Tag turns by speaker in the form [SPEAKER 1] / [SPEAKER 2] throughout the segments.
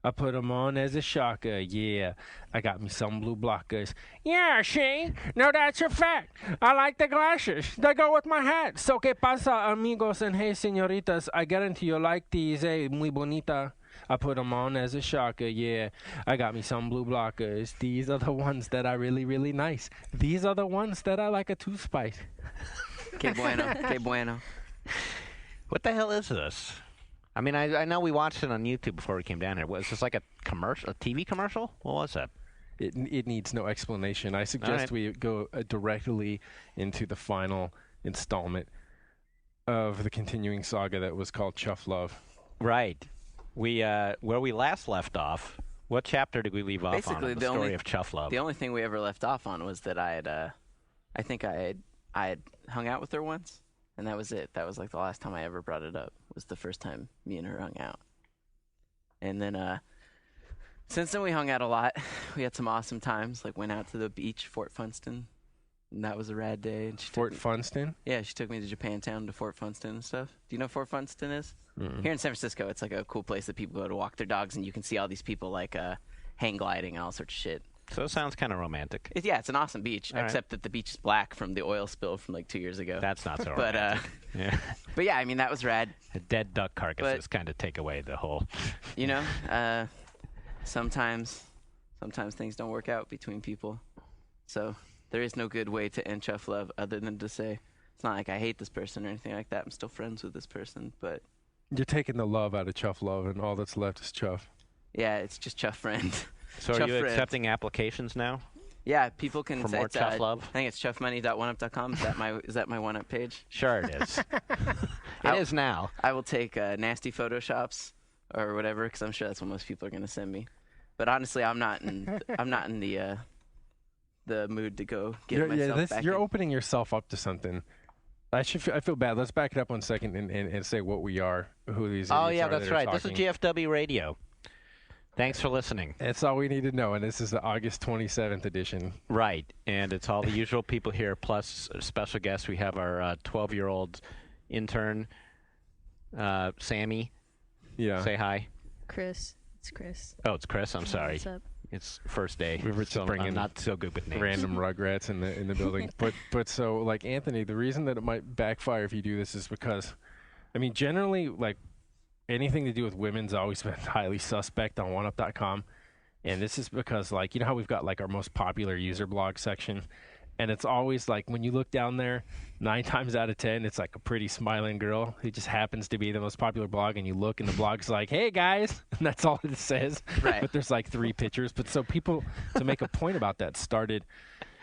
[SPEAKER 1] I put 'em on as a shocker, yeah. I got me some blue blockers. Yeah, see? No, that's a fact. I like the glasses. They go with my hat. So, ¿qué pasa, amigos and hey, señoritas? I guarantee you like these, muy bonita. I put 'em on as a shocker, yeah. I got me some blue blockers. These are the ones that are really, really nice. These are the ones that are like a toothpaste.
[SPEAKER 2] Que bueno, que bueno.
[SPEAKER 3] What the hell is this? I mean, I know we watched it on YouTube before we came down here. Was this like a commercial, a TV commercial? What was that?
[SPEAKER 1] It needs no explanation. I suggest we go directly into the final installment of the continuing saga that was called Chuff Love.
[SPEAKER 3] Right. We where we last left off. What chapter did we leave off on? The story of Chuff Love.
[SPEAKER 2] The only thing we ever left off on was that I had hung out with her once. And that was it. That was like the last time I ever brought it up. Was the first time me and her hung out. And then since then we hung out a lot. We had some awesome times. Like went out to the beach, Fort Funston. And that was a rad day. And
[SPEAKER 1] Fort Funston?
[SPEAKER 2] Yeah, she took me to Japantown to Fort Funston and stuff. Do you know what Fort Funston is?
[SPEAKER 1] Mm-mm.
[SPEAKER 2] Here in San Francisco, it's like a cool place that people go to walk their dogs, and you can see all these people like hang gliding and all sorts of shit.
[SPEAKER 3] So it sounds kind of romantic.
[SPEAKER 2] Yeah, it's an awesome beach,
[SPEAKER 3] all
[SPEAKER 2] except that the beach is black from the oil spill from like 2 years ago.
[SPEAKER 3] That's not so romantic. Yeah.
[SPEAKER 2] But yeah, I mean, that was rad.
[SPEAKER 3] A dead duck carcasses kind of take away the whole...
[SPEAKER 2] You know, sometimes things don't work out between people. So there is no good way to end Chuff Love other than to say, it's not like I hate this person or anything like that. I'm still friends with this person, but...
[SPEAKER 1] You're taking the love out of Chuff Love, and all that's left is Chuff.
[SPEAKER 2] Yeah, it's just Chuff Friend.
[SPEAKER 3] So are you accepting applications now?
[SPEAKER 2] Yeah, people can
[SPEAKER 3] for more Chuff Love.
[SPEAKER 2] I think it's chuffmoney.oneup.com. Is that my OneUp page?
[SPEAKER 3] Sure, it is. It is now.
[SPEAKER 2] I will take nasty photoshops or whatever, because I'm sure that's what most people are going to send me. But honestly, I'm not in the mood to go get myself back.
[SPEAKER 1] You're opening yourself up to something. I feel bad. Let's back it up 1 second and say what we are, who these idiots are.
[SPEAKER 3] Oh yeah, that's right. This is GFW Radio. Thanks for listening.
[SPEAKER 1] That's all we need to know, and this is the August 27th edition.
[SPEAKER 3] Right, and it's all the usual people here, plus a special guest. We have our 12-year-old intern, Sammy.
[SPEAKER 1] Yeah.
[SPEAKER 3] Say hi.
[SPEAKER 4] Chris. It's Chris.
[SPEAKER 3] Oh, it's Chris. I'm sorry.
[SPEAKER 4] What's up?
[SPEAKER 3] It's first day.
[SPEAKER 1] We were just bringing
[SPEAKER 3] I'm not so good with names.
[SPEAKER 1] Random rugrats in the building. But so, like, Anthony, the reason that it might backfire if you do this is because, I mean, generally, like, anything to do with women's always been highly suspect on oneup.com. And this is because, like, you know how we've got, like, our most popular user blog section? And it's always, like, when you look down there, 9 times out of 10, it's, like, a pretty smiling girl who just happens to be the most popular blog. And you look, and the blog's like, hey, guys. And that's all it says.
[SPEAKER 2] Right.
[SPEAKER 1] But there's, like, 3 pictures. But so people, to make a point about that, started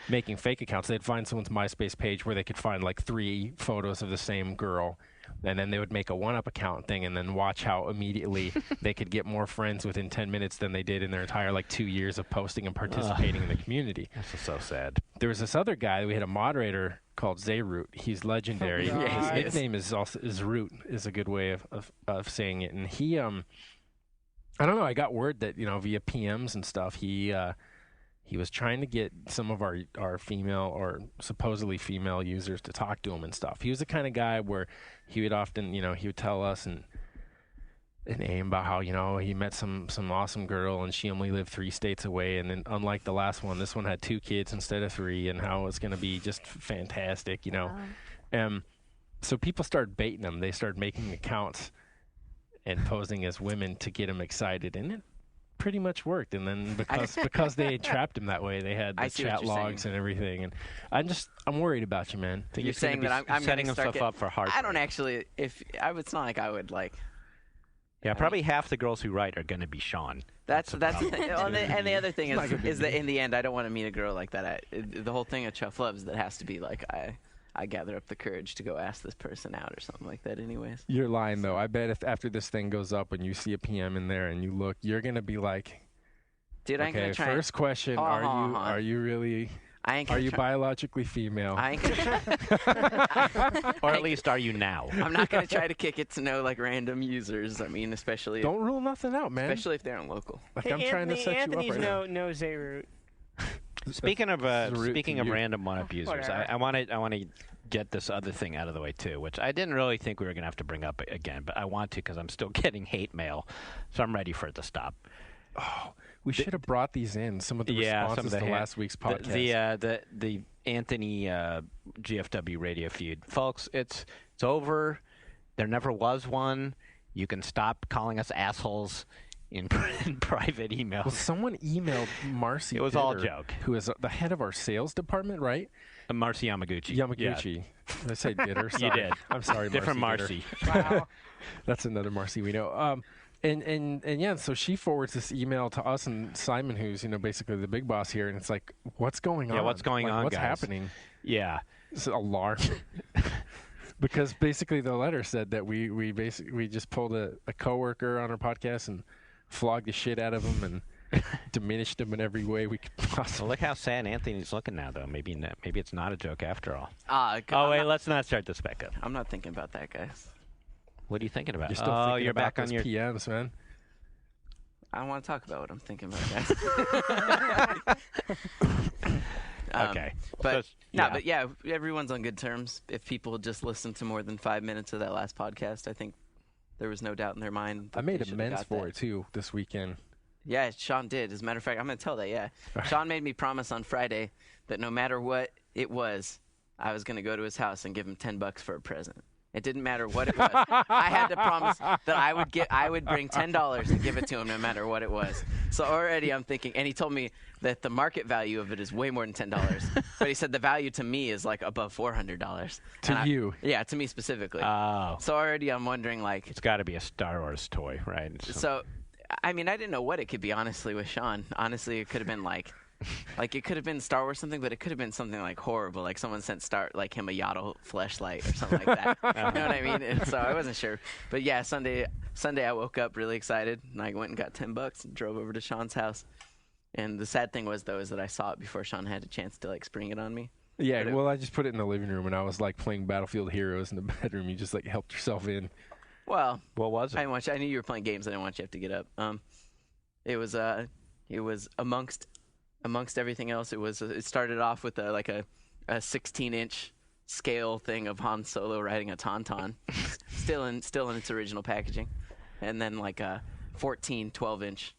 [SPEAKER 1] making fake accounts. They'd find someone's MySpace page where they could find, like, 3 photos of the same girl. And then they would make a OneUp account thing and then watch how immediately they could get more friends within 10 minutes than they did in their entire, like, 2 years of posting and participating in the community.
[SPEAKER 3] This is so sad.
[SPEAKER 1] There was this other guy. We had a moderator called Zayroot. He's legendary.
[SPEAKER 4] Oh,
[SPEAKER 1] his nickname is Root, is a good way of saying it. And he, I don't know, I got word that, you know, via PMs and stuff, he was trying to get some of our female or supposedly female users to talk to him and stuff. He was the kind of guy where he would often, you know, he would tell us and aim about how, you know, he met some awesome girl and she only lived 3 states away. And then unlike the last one, this one had 2 kids instead of 3 and how it's going to be just fantastic, you know.
[SPEAKER 4] Wow.
[SPEAKER 1] So people started baiting him. They started making accounts and posing as women to get him excited. And it pretty much worked. And then because they had trapped him that way, they had the chat logs and everything. And I'm worried about you, man.
[SPEAKER 2] You're saying that I'm
[SPEAKER 3] setting himself up for heartbreak.
[SPEAKER 2] I don't actually. It's not like I would like.
[SPEAKER 3] Yeah, probably half the girls who write are going to be Sean.
[SPEAKER 2] That's the thing. And the other thing is that in the end, I don't want to meet a girl like that. The whole thing of Chuff Love is that has to be like I gather up the courage to go ask this person out or something like that anyways.
[SPEAKER 1] You're lying, though. I bet if after this thing goes up and you see a PM in there and you look, you're going to be like,
[SPEAKER 2] dude, I ain't going to try.
[SPEAKER 1] First question, are you really... Are you biologically female?
[SPEAKER 2] I ain't gonna
[SPEAKER 3] or at least are you now?
[SPEAKER 2] I'm not going to try to kick it to know, like, random users. I mean, especially...
[SPEAKER 1] Don't rule nothing out, man.
[SPEAKER 2] Especially if they're on local.
[SPEAKER 1] Like, hey, I'm trying to set
[SPEAKER 5] Anthony's
[SPEAKER 1] you up right now.
[SPEAKER 5] no Zayroot.
[SPEAKER 3] Speaking of random OneUp users, I want to get this other thing out of the way too, which I didn't really think we were going to have to bring up again, but I want to because I'm still getting hate mail, so I'm ready for it to stop.
[SPEAKER 1] we should have brought these in. Some of the responses to last week's podcast.
[SPEAKER 3] The Anthony GFW Radio feud, folks. It's over. There never was one. You can stop calling us assholes in private emails.
[SPEAKER 1] Well, someone emailed Marcy.
[SPEAKER 3] It was all a joke.
[SPEAKER 1] Who is the head of our sales department, right?
[SPEAKER 3] Marcy Yamaguchi.
[SPEAKER 1] Yamaguchi. Yeah. Did I say Ditter?
[SPEAKER 3] You did.
[SPEAKER 1] I'm sorry,
[SPEAKER 3] Different
[SPEAKER 1] Marcy.
[SPEAKER 4] Wow.
[SPEAKER 1] That's another Marcy we know. And yeah, so she forwards this email to us and Simon, who's basically the big boss here, and it's like, what's going on?
[SPEAKER 3] Yeah, what's going on,
[SPEAKER 1] what's
[SPEAKER 3] guys?
[SPEAKER 1] happening?
[SPEAKER 3] Yeah,
[SPEAKER 1] it's an alarm. Because basically the letter said that we just pulled a coworker on our podcast and flogged the shit out of him and diminished him in every way we could possibly.
[SPEAKER 3] Well, look how sad Anthony's looking now, though. Maybe it's not a joke after all. Let's not start this back up.
[SPEAKER 2] I'm not thinking about that, guys.
[SPEAKER 3] What are you thinking about?
[SPEAKER 1] You're still thinking
[SPEAKER 3] you're
[SPEAKER 1] about
[SPEAKER 3] back on
[SPEAKER 1] those
[SPEAKER 3] your
[SPEAKER 1] PMs, man.
[SPEAKER 2] I don't want to talk about what I'm thinking about, guys.
[SPEAKER 3] Okay.
[SPEAKER 2] But everyone's on good terms. If people just listened to more than 5 minutes of that last podcast, I think there was no doubt in their mind.
[SPEAKER 1] I made amends for it, too, this weekend.
[SPEAKER 2] Yeah, Sean did. As a matter of fact, I'm going to tell that, yeah. Sean made me promise on Friday that no matter what it was, I was going to go to his house and give him $10 for a present. It didn't matter what it was. I had to promise that I would bring $10 and give it to him no matter what it was. So already I'm thinking, and he told me that the market value of it is way more than $10. But he said the value to me is like above $400.
[SPEAKER 1] To you?
[SPEAKER 2] Yeah, to me specifically.
[SPEAKER 3] Oh.
[SPEAKER 2] So already I'm wondering, like,
[SPEAKER 3] it's got to be a Star Wars toy, right?
[SPEAKER 2] So, I mean, I didn't know what it could be, honestly, with Sean. Honestly, it could have been like it could have been Star Wars something, but it could have been something like horrible, like someone sent him a Yaddle fleshlight or something like that. You know what I mean? And so I wasn't sure. But yeah, Sunday I woke up really excited, and I went and got $10 and drove over to Sean's house. And the sad thing was, though, is that I saw it before Sean had a chance to spring it on me.
[SPEAKER 1] Yeah, well, I just put it in the living room, and I was like playing Battlefield Heroes in the bedroom. You just helped yourself in.
[SPEAKER 2] Well,
[SPEAKER 3] what was it?
[SPEAKER 2] I knew you were playing games. I didn't want you to have to get up. It was amongst everything else. It started off with a 16-inch scale thing of Han Solo riding a Tauntaun, still in its original packaging, and then 14 12-inch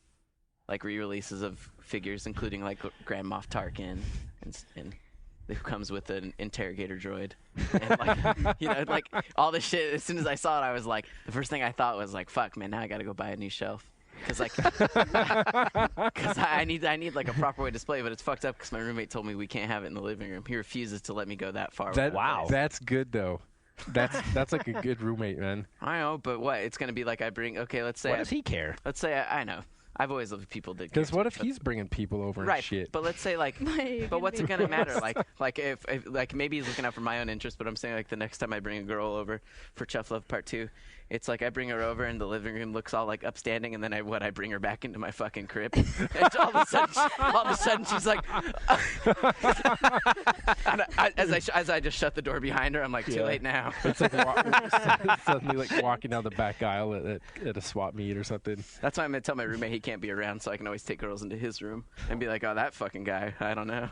[SPEAKER 2] re-releases of figures, including Grand Moff Tarkin and who comes with an interrogator droid, and all this shit. As soon as I saw it, I was like, the first thing I thought was fuck, man, now I got to go buy a new shelf. Because I need a proper way to display, but it's fucked up because my roommate told me we can't have it in the living room. He refuses to let me go that far.
[SPEAKER 1] Wow, that's good though. That's like a good roommate, man.
[SPEAKER 2] I know, but what? It's gonna be I bring. Okay, let's say.
[SPEAKER 3] What does he care?
[SPEAKER 2] Let's say I know. I've always loved people that.
[SPEAKER 1] Because what if he's bringing people over and shit?
[SPEAKER 2] But let's say but what's it gonna matter? If maybe he's looking out for my own interest, but I'm saying the next time I bring a girl over for Chuff Love Part 2, it's I bring her over and the living room looks all upstanding, and then I bring her back into my fucking crib, and all of a sudden she's like, and as I just shut the door behind her, I'm too late now.
[SPEAKER 1] It's suddenly walking down the back aisle at a swap meet or something.
[SPEAKER 2] That's why I'm gonna tell my roommate he can't be around, so I can always take girls into his room and be like, oh, that fucking guy, I don't know.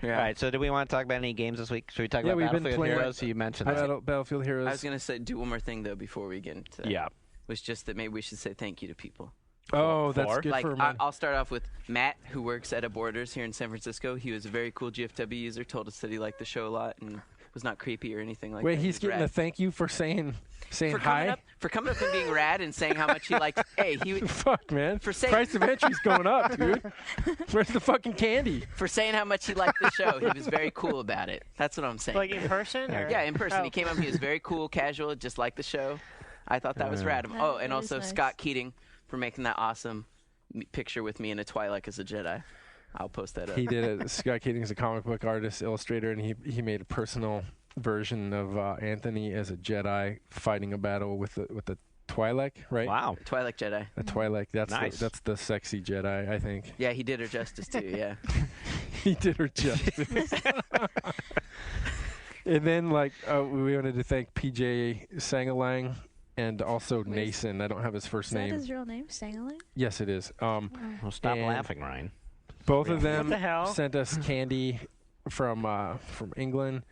[SPEAKER 3] Yeah. All right, so do we want to talk about any games this week? Should we talk about Battlefield Heroes? You mentioned
[SPEAKER 1] Battlefield Heroes.
[SPEAKER 2] I was going to do one more thing, though, before we get into that.
[SPEAKER 3] Yeah.
[SPEAKER 2] Was just that maybe we should say thank you to people.
[SPEAKER 1] That's good for me.
[SPEAKER 2] I'll start off with Matt, who works at a Borders here in San Francisco. He was a very cool GFW user, told us that he liked the show a lot and was not creepy or anything like that.
[SPEAKER 1] Wait, he's getting a thank you for saying hi?
[SPEAKER 2] For coming up and being rad and saying how much he liked. Hey,
[SPEAKER 1] fuck, man. Price of entry's going up, dude. Where's the fucking candy?
[SPEAKER 2] For saying how much he liked the show. He was very cool about it. That's what I'm saying.
[SPEAKER 4] In person? Or?
[SPEAKER 2] Yeah, in person. He came up, he was very cool, casual, just liked the show. I thought that was rad. Oh, and also nice. Scott Keating for making that awesome picture with me in a Twi'lek as a Jedi. I'll post that up.
[SPEAKER 1] He did it. Scott Keating is a comic book artist, illustrator, and he made a personal version of Anthony as a Jedi fighting a battle with the Twi'lek, right?
[SPEAKER 3] Wow,
[SPEAKER 2] Twi'lek Jedi.
[SPEAKER 1] A Twi'lek. That's
[SPEAKER 3] nice.
[SPEAKER 1] That's the sexy Jedi, I think.
[SPEAKER 2] Yeah, he did her justice too. Yeah,
[SPEAKER 1] he did her justice. And then we wanted to thank PJ Sangalang and also Nason. I don't have his first name.
[SPEAKER 4] Is that his real name, Sangalang?
[SPEAKER 1] Yes, it is.
[SPEAKER 3] Well, stop laughing, Ryan.
[SPEAKER 1] Both of them
[SPEAKER 4] what the hell?
[SPEAKER 1] sent us candy from England,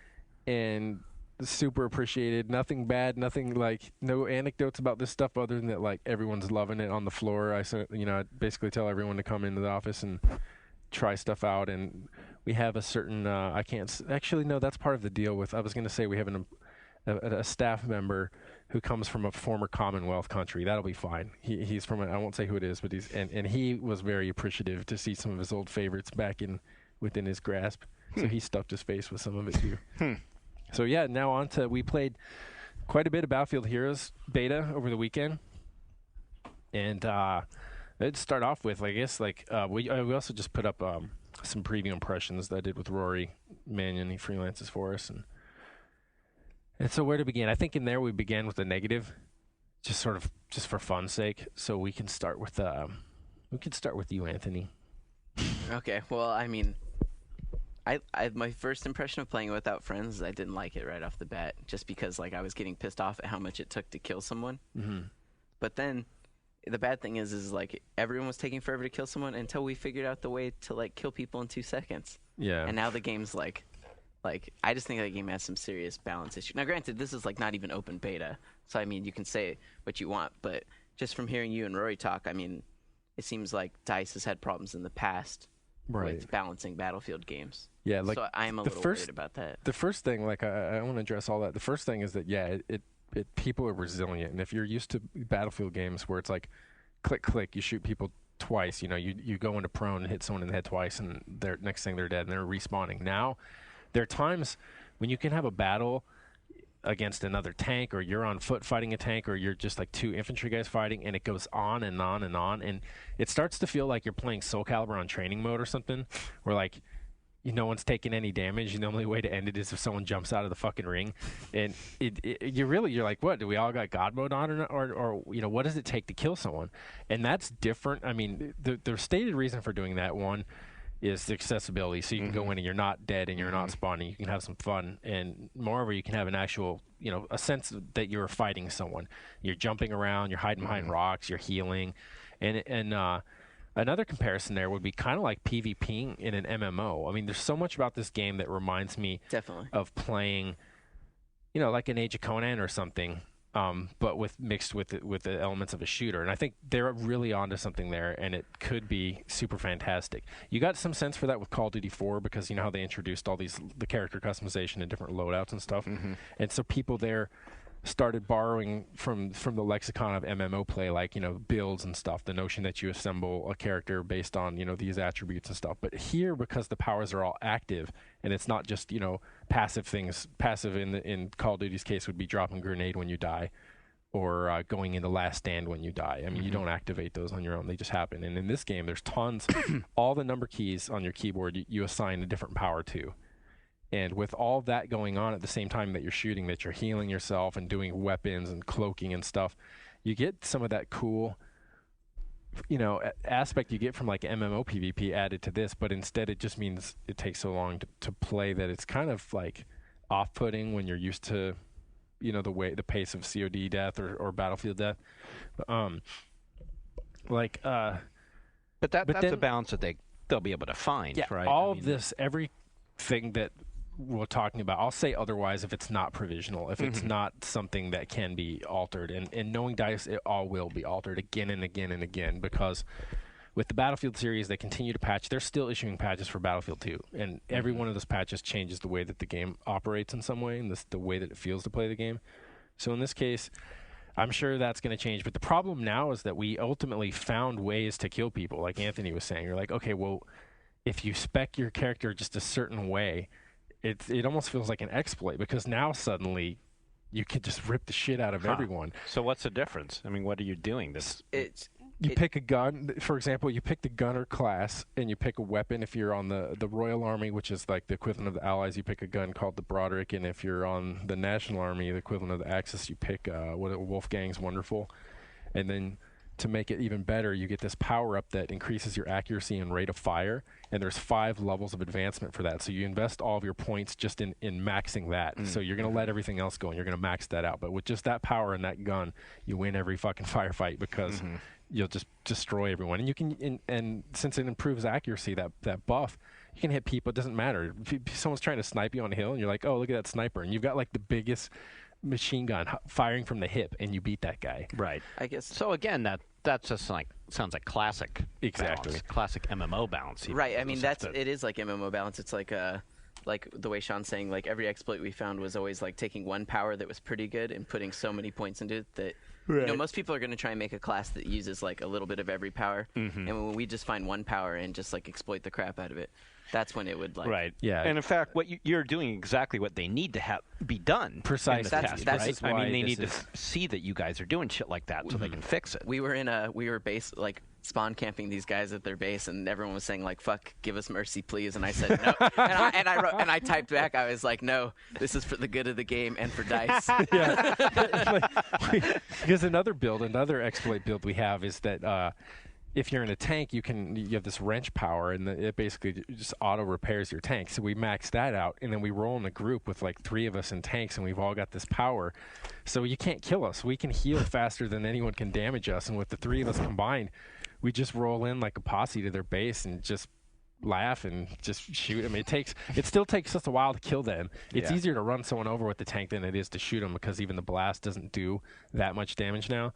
[SPEAKER 1] and super appreciated. Nothing bad, nothing like, no anecdotes about this stuff other than that, like, everyone's loving it on the floor. I basically tell everyone to come into the office and try stuff out. And we have a certain, actually, no, that's part of the deal with, I was going to say we have a staff member who comes from a former Commonwealth country. That'll be fine. He's from, I won't say who it is, but and he was very appreciative to see some of his old favorites back within his grasp. So he stuffed his face with some of it too. So yeah, now on to, we played quite a bit of Battlefield Heroes beta over the weekend. And let's start off with, I guess, like, we also just put up some preview impressions that I did with Rory Mannion. He freelances for us. And so where to begin? I think in there we began with the negative, just for fun's sake. So we can start with you, Anthony.
[SPEAKER 2] Okay. Well, I mean, I my first impression of playing it without friends is I didn't like it right off the bat, just because like I was getting pissed off at how much it took to kill someone. Mm-hmm. But then the bad thing is like everyone was taking forever to kill someone until we figured out the way to like kill people in 2 seconds.
[SPEAKER 1] Yeah.
[SPEAKER 2] And now the game's like I just think that game has some serious balance issue. Now, granted, this is like not even open beta, so I mean you can say what you want, but just from hearing you and Rory talk, I mean, it seems like DICE has had problems in the past with balancing Battlefield games.
[SPEAKER 1] Yeah, like,
[SPEAKER 2] so I'm a little worried about that.
[SPEAKER 1] The first thing, like, I want to address all that. The first thing is that, yeah, people are resilient, and if you're used to Battlefield games where it's like click, click, you shoot people twice, you go into prone and hit someone in the head twice, and next thing they're dead, and they're respawning. Now, there are times when you can have a battle against another tank, or you're on foot fighting a tank, or you're just like 2 infantry guys fighting, and it goes on and on and on, and it starts to feel like you're playing Soul Calibur on training mode or something, where like no one's taking any damage. The only way to end it is if someone jumps out of the fucking ring, and you're like, what, do we all got God mode on, or what does it take to kill someone? And that's different. I mean, the stated reason for doing that one is the accessibility, so you can go in and you're not dead and you're not spawning. You can have some fun, and moreover, you can have an actual, a sense that you're fighting someone. You're jumping around, you're hiding behind rocks, you're healing, and another comparison there would be kind of like PvPing in an MMO. I mean, there's so much about this game that reminds me of playing, like an Age of Conan or something. But mixed with the elements of a shooter, and I think they're really onto something there, and it could be super fantastic. You got some sense for that with Call of Duty 4, because you know how they introduced all the character customization and different loadouts and stuff, and so people there started borrowing from the lexicon of MMO play, like builds and stuff. The notion that you assemble a character based on these attributes and stuff. But here, because the powers are all active, and it's not just passive things. Passive in Call of Duty's case would be dropping a grenade when you die, or going into last stand when you die. I mean, you don't activate those on your own; they just happen. And in this game, there's tons. All the number keys on your keyboard, you assign a different power to. And with all that going on at the same time that you're shooting, that you're healing yourself and doing weapons and cloaking and stuff, you get some of that cool, aspect you get from like MMO PvP added to this, but instead it just means it takes so long to play that it's kind of like off-putting when you're used to, the pace of COD death or Battlefield death.
[SPEAKER 3] But that's a balance that they'll be able to find, right?
[SPEAKER 1] All of this, everything that we're talking about, I'll say otherwise if it's not provisional, if it's not something that can be altered, and knowing DICE, it all will be altered again and again and again, because with the Battlefield series, they continue to patch. They're still issuing patches for Battlefield 2, and every one of those patches changes the way that the game operates in some way, and the way that it feels to play the game. So in this case, I'm sure that's going to change, but the problem now is that we ultimately found ways to kill people, like Anthony was saying. You're like, okay, well, if you spec your character just a certain way, it almost feels like an exploit, because now suddenly you could just rip the shit out of everyone.
[SPEAKER 3] So what's the difference? I mean, what are you doing?
[SPEAKER 1] You pick a gun. For example, you pick the gunner class, and you pick a weapon. If you're on the Royal Army, which is like the equivalent of the Allies, you pick a gun called the Broderick. And if you're on the National Army, the equivalent of the Axis, you pick Wolfgang's Wonderful. And then to make it even better, you get this power-up that increases your accuracy and rate of fire, and there's 5 levels of advancement for that. So you invest all of your points just in maxing that. So you're going to let everything else go, and you're going to max that out. But with just that power and that gun, you win every fucking firefight, because you'll just destroy everyone. And you can, and since it improves accuracy, that buff, You can hit people. It doesn't matter. If someone's trying to snipe you on a hill, and you're like, oh, look at that sniper, and you've got like the biggest machine gun firing from the hip, and you beat that guy.
[SPEAKER 3] Right.
[SPEAKER 2] I guess.
[SPEAKER 3] So again, that's just like sounds like classic.
[SPEAKER 1] Exactly.
[SPEAKER 3] Balance, classic MMO balance. Even.
[SPEAKER 2] Right. I mean, it is like MMO balance. It's like the way Sean's saying, like every exploit we found was always like taking one power that was pretty good and putting so many points into it that you know, most people are going to try and make a class that uses like a little bit of every power, and when we just find one power and just like exploit the crap out of it, that's when it would like
[SPEAKER 3] right.
[SPEAKER 1] Yeah.
[SPEAKER 3] And in fact, what you're doing exactly what they need to be done.
[SPEAKER 1] Precisely.
[SPEAKER 3] That's
[SPEAKER 1] right?
[SPEAKER 3] I mean, they need to see that you guys are doing shit like that so they can fix it.
[SPEAKER 2] We were base like spawn camping these guys at their base, and everyone was saying like, "Fuck, give us mercy, please." And I said no, and I typed back. I was like, "No, this is for the good of the game and for dice."
[SPEAKER 1] Yeah. Because another exploit build we have is that if you're in a tank, you have this wrench power, and it basically just auto repairs your tank. So we max that out, and then we roll in a group with like 3 of us in tanks, and we've all got this power. So you can't kill us. We can heal faster than anyone can damage us, and with the 3 of us combined, we just roll in like a posse to their base and just laugh and just shoot. I mean, it still takes us a while to kill them. It's easier to run someone over with the tank than it is to shoot them, because even the blast doesn't do that much damage now.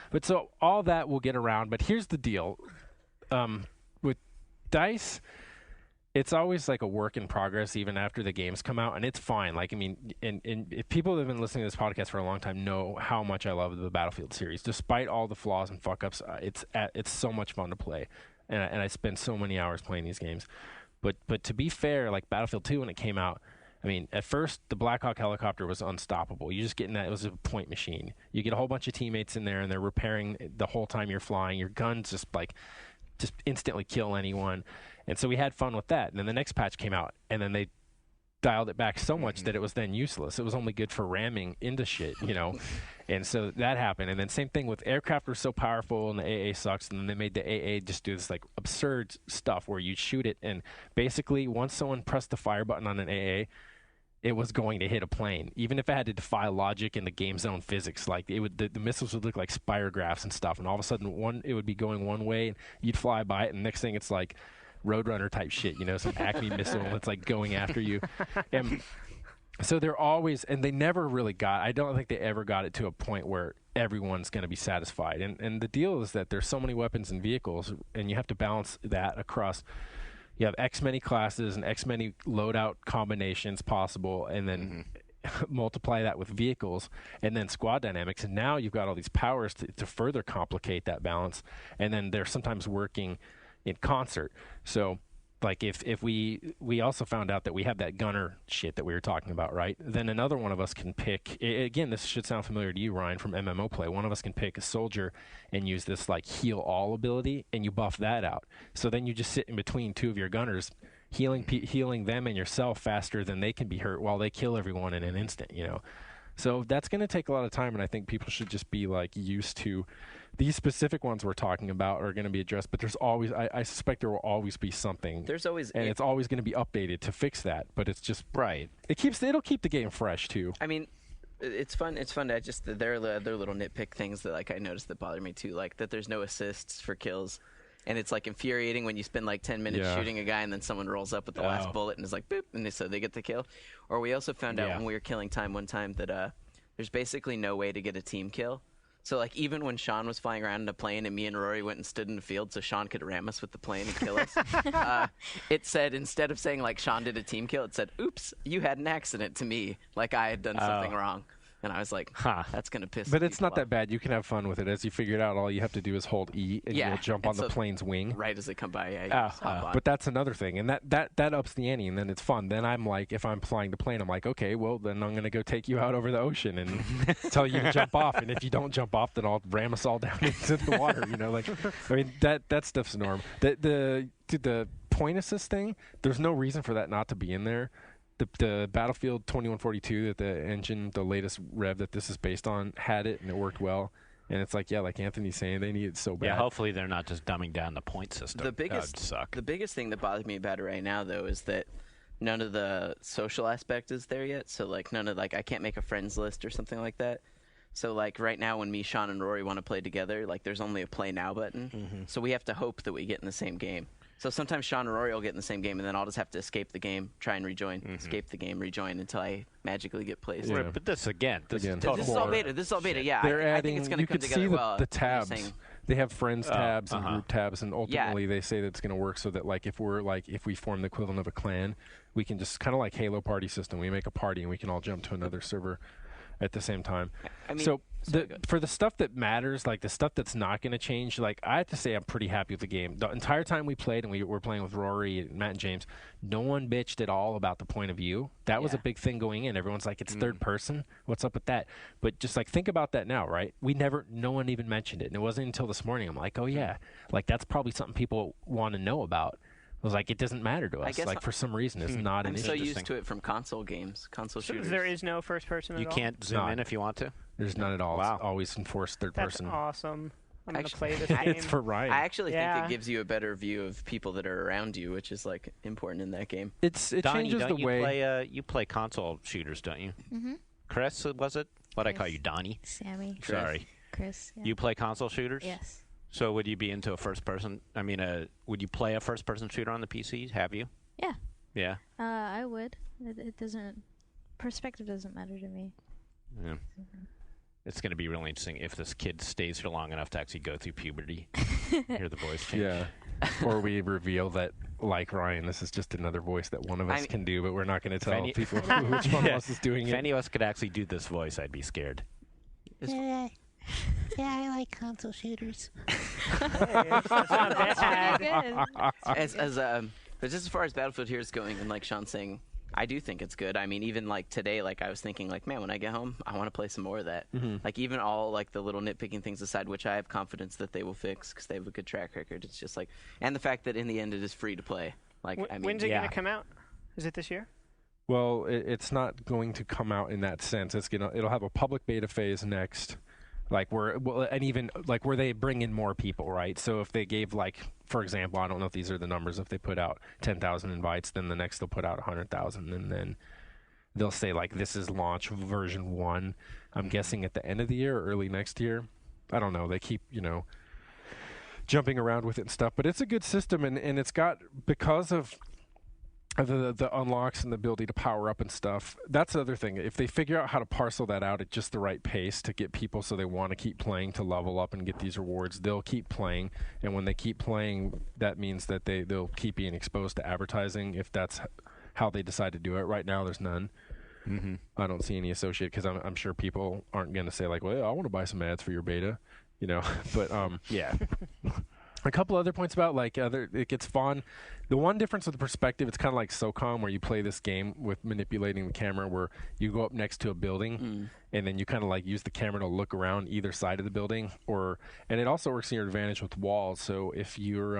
[SPEAKER 1] But so all that will get around. But here's the deal. With dice, it's always like a work in progress even after the games come out, and it's fine. Like, I mean, and if people that have been listening to this podcast for a long time know how much I love the Battlefield series. Despite all the flaws and fuck-ups, it's so much fun to play. And I spend so many hours playing these games. But to be fair, like Battlefield 2 when it came out, I mean, at first, the Black Hawk helicopter was unstoppable. You just get in that. It was a point machine. You get a whole bunch of teammates in there, and they're repairing the whole time you're flying. Your guns just instantly kill anyone. And so we had fun with that. And then the next patch came out, and then they dialed it back so much that it was then useless. It was only good for ramming into shit, you know. And so that happened. And then same thing with aircraft were so powerful, and the AA sucks. And then they made the AA just do this like absurd stuff where you shoot it, and basically once someone pressed the fire button on an AA, it was going to hit a plane, even if it had to defy logic and the game zone physics. Like the missiles would look like spirographs and stuff, and all of a sudden it would be going one way, and you'd fly by it, and next thing it's like Roadrunner type shit, you know, some Acme missile that's like going after you. And so they're always, and they never really I don't think they ever got it to a point where everyone's going to be satisfied. And the deal is that there's so many weapons and vehicles, and you have to balance that across. You have X many classes and X many loadout combinations possible, and then multiply that with vehicles and then squad dynamics. And now you've got all these powers to further complicate that balance. And then they're sometimes working in concert. So like if we also found out that we have that gunner shit that we were talking about, right? Then another one of us can pick, again, this should sound familiar to you, Ryan, from MMO play. One of us can pick a soldier and use this like heal all ability, and you buff that out. So then you just sit in between 2 of your gunners, healing them and yourself faster than they can be hurt while they kill everyone in an instant, you know? So that's going to take a lot of time, and I think people should just be like used to these specific ones we're talking about are going to be addressed, but there's always, I suspect there will always be something.
[SPEAKER 2] There's always,
[SPEAKER 1] and it's always going to be updated to fix that. But it's just
[SPEAKER 3] right.
[SPEAKER 1] It'll keep the game fresh too.
[SPEAKER 2] I mean, it's fun. It's fun to just there are little nitpick things that like I noticed that bother me too, like that there's no assists for kills. And it's like infuriating when you spend like 10 minutes shooting a guy and then someone rolls up with the last bullet and is like boop, and so they get the kill. Or we also found out when we were killing time one time that there's basically no way to get a team kill. So like even when Sean was flying around in a plane and me and Rory went and stood in the field so Sean could ram us with the plane and kill us, it said, instead of saying like Sean did a team kill, it said, "Oops, you had an accident," to me, like I had done something wrong. And I was like, that's going to piss
[SPEAKER 1] But it's not
[SPEAKER 2] off.
[SPEAKER 1] that bad. You can have fun with it. As you figure it out, all you have to do is hold E, and you'll jump on the plane's wing.
[SPEAKER 2] Right as they come by, you just hop on.
[SPEAKER 1] But that's another thing. And that ups the ante, and then it's fun. Then I'm like, if I'm flying the plane, I'm like, okay, well, then I'm going to go take you out over the ocean and tell you to jump off. And if you don't jump off, then I'll ram us all down into the water. You know, like, I mean, that stuff's norm. The point assist thing, there's no reason for that not to be in there. The Battlefield 2142, that the engine, the latest rev that this is based on, had it, and it worked well. And it's like, like Anthony's saying, they need it so bad.
[SPEAKER 3] Yeah, hopefully they're not just dumbing down the point system.
[SPEAKER 2] The biggest thing that bothers me about it right now, though, is that none of the social aspect is there yet. So, like, I can't make a friends list or something like that. So, like, right now when me, Sean, and Rory want to play together, like, there's only a play now button. So we have to hope that we get in the same game. So sometimes Sean and Rory will get in the same game, and then I'll just have to escape the game, try and rejoin, escape the game, rejoin until I magically get placed.
[SPEAKER 1] Yeah.
[SPEAKER 3] Right, but this is
[SPEAKER 2] This is all beta. This is all beta. Yeah,
[SPEAKER 1] They're
[SPEAKER 2] I
[SPEAKER 1] adding.
[SPEAKER 2] think it's going to
[SPEAKER 1] You
[SPEAKER 2] come
[SPEAKER 1] could
[SPEAKER 2] together
[SPEAKER 1] see
[SPEAKER 2] well.
[SPEAKER 1] the
[SPEAKER 2] You're
[SPEAKER 1] tabs.
[SPEAKER 2] saying-
[SPEAKER 1] They have friends tabs and group tabs, and ultimately
[SPEAKER 2] Yeah.
[SPEAKER 1] they say that it's going to work so that if we form the equivalent of a clan, we can just kind of like Halo party system. We make a party and we can all jump to another server at the same time.
[SPEAKER 2] I mean,
[SPEAKER 1] so
[SPEAKER 2] sorry, go ahead.
[SPEAKER 1] for the stuff that matters, like the stuff that's not going to change, like I have to say I'm pretty happy with the game. The entire time we played, and we were playing with Rory, and Matt, and James, no one bitched at all about the point of view. That was a big thing going in. Everyone's like, it's third person. What's up with that? But just like think about that now, right? No one even mentioned it, and it wasn't until this morning I'm like, oh yeah, like that's probably something people want to know about. I was like, it doesn't matter to us.
[SPEAKER 2] guess
[SPEAKER 1] Like for some reason, it's not an
[SPEAKER 2] I'm
[SPEAKER 1] issue.
[SPEAKER 2] so used to it from console games, console
[SPEAKER 5] So
[SPEAKER 2] shooters.
[SPEAKER 5] there is no first person at
[SPEAKER 3] You
[SPEAKER 5] all?
[SPEAKER 3] can't zoom in if you want to.
[SPEAKER 1] There's none at all.
[SPEAKER 3] Wow.
[SPEAKER 1] It's always enforced third
[SPEAKER 5] That's
[SPEAKER 1] person.
[SPEAKER 5] awesome. I'm going to
[SPEAKER 2] Actually-
[SPEAKER 5] play this game.
[SPEAKER 1] It's for Ryan.
[SPEAKER 2] I actually think
[SPEAKER 5] Yeah.
[SPEAKER 2] it gives you a better view of people that are around you, which is like important in that game.
[SPEAKER 1] It
[SPEAKER 3] Donnie,
[SPEAKER 1] changes
[SPEAKER 3] don't
[SPEAKER 1] the
[SPEAKER 3] you
[SPEAKER 1] way.
[SPEAKER 3] play? You play console shooters, don't you?
[SPEAKER 4] Mm-hmm.
[SPEAKER 3] Chris, was it? What I call
[SPEAKER 4] Chris.
[SPEAKER 3] you, Donnie?
[SPEAKER 4] Sammy.
[SPEAKER 3] Sorry.
[SPEAKER 4] Chris. Yeah.
[SPEAKER 3] You play console shooters?
[SPEAKER 4] Yes.
[SPEAKER 3] So would you be into a first person? I mean, would you play a first person shooter on the PC? Have you?
[SPEAKER 4] Yeah.
[SPEAKER 3] Yeah.
[SPEAKER 4] I would. It doesn't. Perspective doesn't matter to me.
[SPEAKER 3] Yeah. It's going to be really interesting if this kid stays here long enough to actually go through puberty. Hear the voice change.
[SPEAKER 1] Yeah. Or we reveal that, like Ryan, this is just another voice that one of us can do, but we're not going to tell
[SPEAKER 3] any-
[SPEAKER 1] people which one of us is doing
[SPEAKER 3] If
[SPEAKER 1] it.
[SPEAKER 3] any of us could actually do this voice, I'd be scared.
[SPEAKER 6] Yeah, I like console shooters.
[SPEAKER 5] That's not bad.
[SPEAKER 4] Good.
[SPEAKER 2] But just as far as Battlefield here is going, and like Sean's saying, I do think it's good. I mean, even like today, like I was thinking, like, man, when I get home, I want to play some more of that. Like even all like the little nitpicking things aside, which I have confidence that they will fix because they have a good track record. It's just like, and the fact that in the end it is free to play. Like, I mean,
[SPEAKER 5] When's it going to come out? Is it this year?
[SPEAKER 1] Well, it's not going to come out in that sense. It'll have a public beta phase next, and even like where they bring in more people, right? So if they gave for example, I don't know if these are the numbers. If they put out 10,000 invites, then the next they'll put out 100,000, and then they'll say this is launch version 1. I'm guessing at the end of the year or early next year. I don't know. They keep jumping around with it and stuff, but it's a good system, and it's got, because of the unlocks and the ability to power up and stuff. That's the other thing. If they figure out how to parcel that out at just the right pace to get people so they want to keep playing, to level up and get these rewards, they'll keep playing. And when they keep playing, that means that they'll keep being exposed to advertising if that's how they decide to do it. Right now, there's none. Mm-hmm. I don't see any associated, because I'm sure people aren't going to say well, I want to buy some ads for your beta, But yeah. A couple other points about it gets fun. The one difference with the perspective, it's kind of like SOCOM, where you play this game with manipulating the camera, where you go up next to a building and then you kind of use the camera to look around either side of the building, and it also works in your advantage with walls. So if you're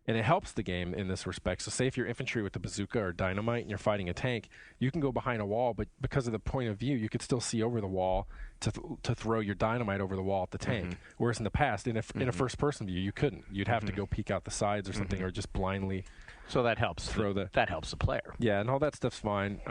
[SPEAKER 1] and it helps the game in this respect. So say if you're infantry with the bazooka or dynamite and you're fighting a tank, you can go behind a wall, but because of the point of view, you could still see over the wall to throw your dynamite over the wall at the tank. Whereas in the past, in a first-person view, you couldn't. You'd have to go peek out the sides or something, or just blindly.
[SPEAKER 3] So that helps. That helps the player.
[SPEAKER 1] Yeah, and all that stuff's fine.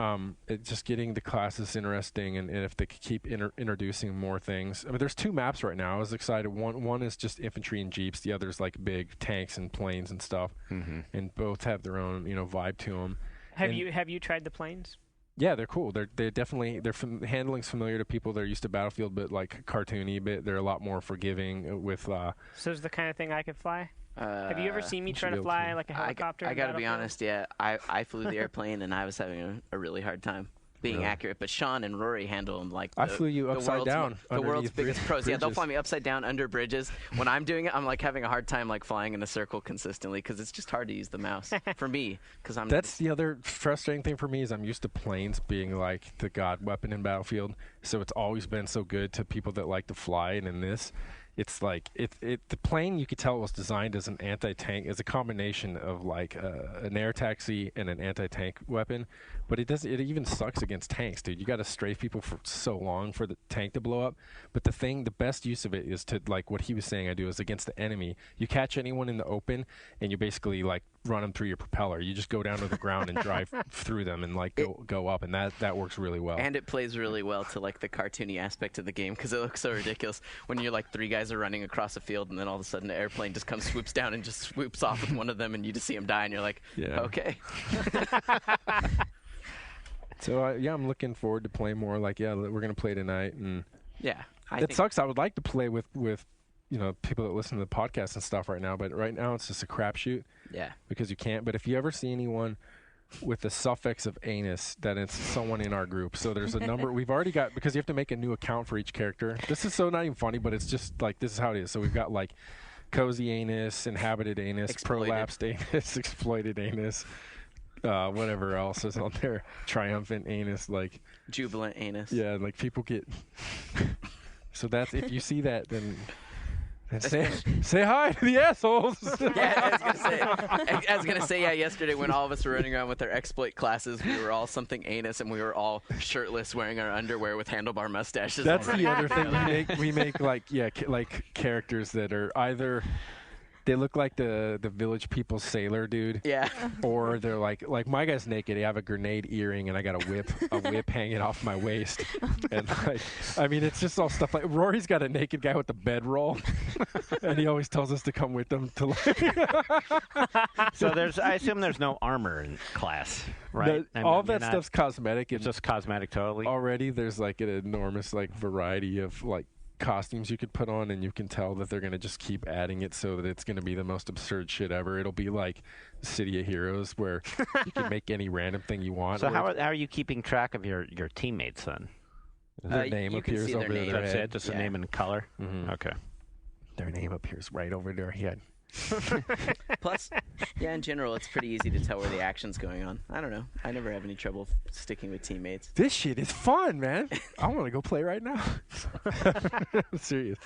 [SPEAKER 1] It's just getting the classes interesting, and if they could keep introducing more things. I mean, there's 2 maps right now. I was excited. One is just infantry and jeeps. The other's big tanks and planes and stuff. And both have their own vibe to them.
[SPEAKER 5] Have you tried the planes?
[SPEAKER 1] Yeah, they're cool. They're definitely handling's familiar to people that are used to Battlefield, but cartoony. But they're a lot more forgiving with.
[SPEAKER 5] So is the kind of thing I could fly? Have you ever seen me try to fly a helicopter?
[SPEAKER 2] I got to be honest, yeah. I flew the airplane and I was having a really hard time being accurate. But Sean and Rory handle them
[SPEAKER 1] I flew you upside down.
[SPEAKER 2] The world's biggest pros. Yeah, they'll
[SPEAKER 1] bridges.
[SPEAKER 2] fly me upside down under bridges. When I'm doing it, I'm having a hard time flying in a circle consistently because it's just hard to use the mouse for me.
[SPEAKER 1] That's the other frustrating thing for me is I'm used to planes being the god weapon in Battlefield. So it's always been so good to people that like to fly, and in this, it's the plane, you could tell it was designed as an anti-tank, as a combination of an air taxi and an anti-tank weapon, but it even sucks against tanks, dude. You got to strafe people for so long for the tank to blow up. But the best use of it is to what he was saying I do is against the enemy. You catch anyone in the open and you basically run them through your propeller. You just go down to the ground and drive through them and go up, and that works really well.
[SPEAKER 2] And it plays really well to the cartoony aspect of the game because it looks so ridiculous when you're 3 guys guys are running across a field, and then all of a sudden, an airplane just comes, swoops down, and just swoops off with one of them, and you just see him die, and you're like, okay.
[SPEAKER 1] So I'm looking forward to playing more. Like, we're gonna play tonight, and it sucks. I would like to play with people that listen to the podcast and stuff right now, but right now it's just a crapshoot.
[SPEAKER 2] Yeah.
[SPEAKER 1] Because you can't. But if you ever see anyone with the suffix of anus, then it's someone in our group. So there's a number we've already got, because you have to make a new account for each character. This is so not even funny, but it's just like, this is how it is. So we've got like cozy anus, inhabited anus, prolapsed anus, exploited anus, whatever else is on there, triumphant anus, like
[SPEAKER 2] jubilant anus.
[SPEAKER 1] Yeah, like people get. So that's, if you see that, then say hi to the assholes.
[SPEAKER 2] Yeah, I was gonna say, yesterday when all of us were running around with our exploit classes, we were all something anus, and we were all shirtless, wearing our underwear with handlebar mustaches.
[SPEAKER 1] That's the other thing we make like characters that are either they look like the Village People sailor dude.
[SPEAKER 2] Yeah.
[SPEAKER 1] Or they're like my guy's naked. I have a grenade earring and I got a whip hanging off my waist. And it's just all stuff like Rory's got a naked guy with a bedroll, and he always tells us to come with him to.
[SPEAKER 3] So I assume there's no armor in class, right?
[SPEAKER 1] All that stuff's cosmetic.
[SPEAKER 3] It's just cosmetic, totally.
[SPEAKER 1] Already, there's like an enormous variety of costumes you could put on, and you can tell that they're going to just keep adding it so that it's going to be the most absurd shit ever. It'll be like City of Heroes, where you can make any random thing you want.
[SPEAKER 3] So how are you keeping track of your teammates then?
[SPEAKER 1] Their name appears over their head.
[SPEAKER 3] That's it, just a name and color?
[SPEAKER 1] Mm-hmm.
[SPEAKER 3] Okay.
[SPEAKER 1] Their name appears right over their head.
[SPEAKER 2] Plus, in general, it's pretty easy to tell where the action's going on. I don't know. I never have any trouble sticking with teammates.
[SPEAKER 1] This shit is fun, man. I want to go play right now. I'm serious.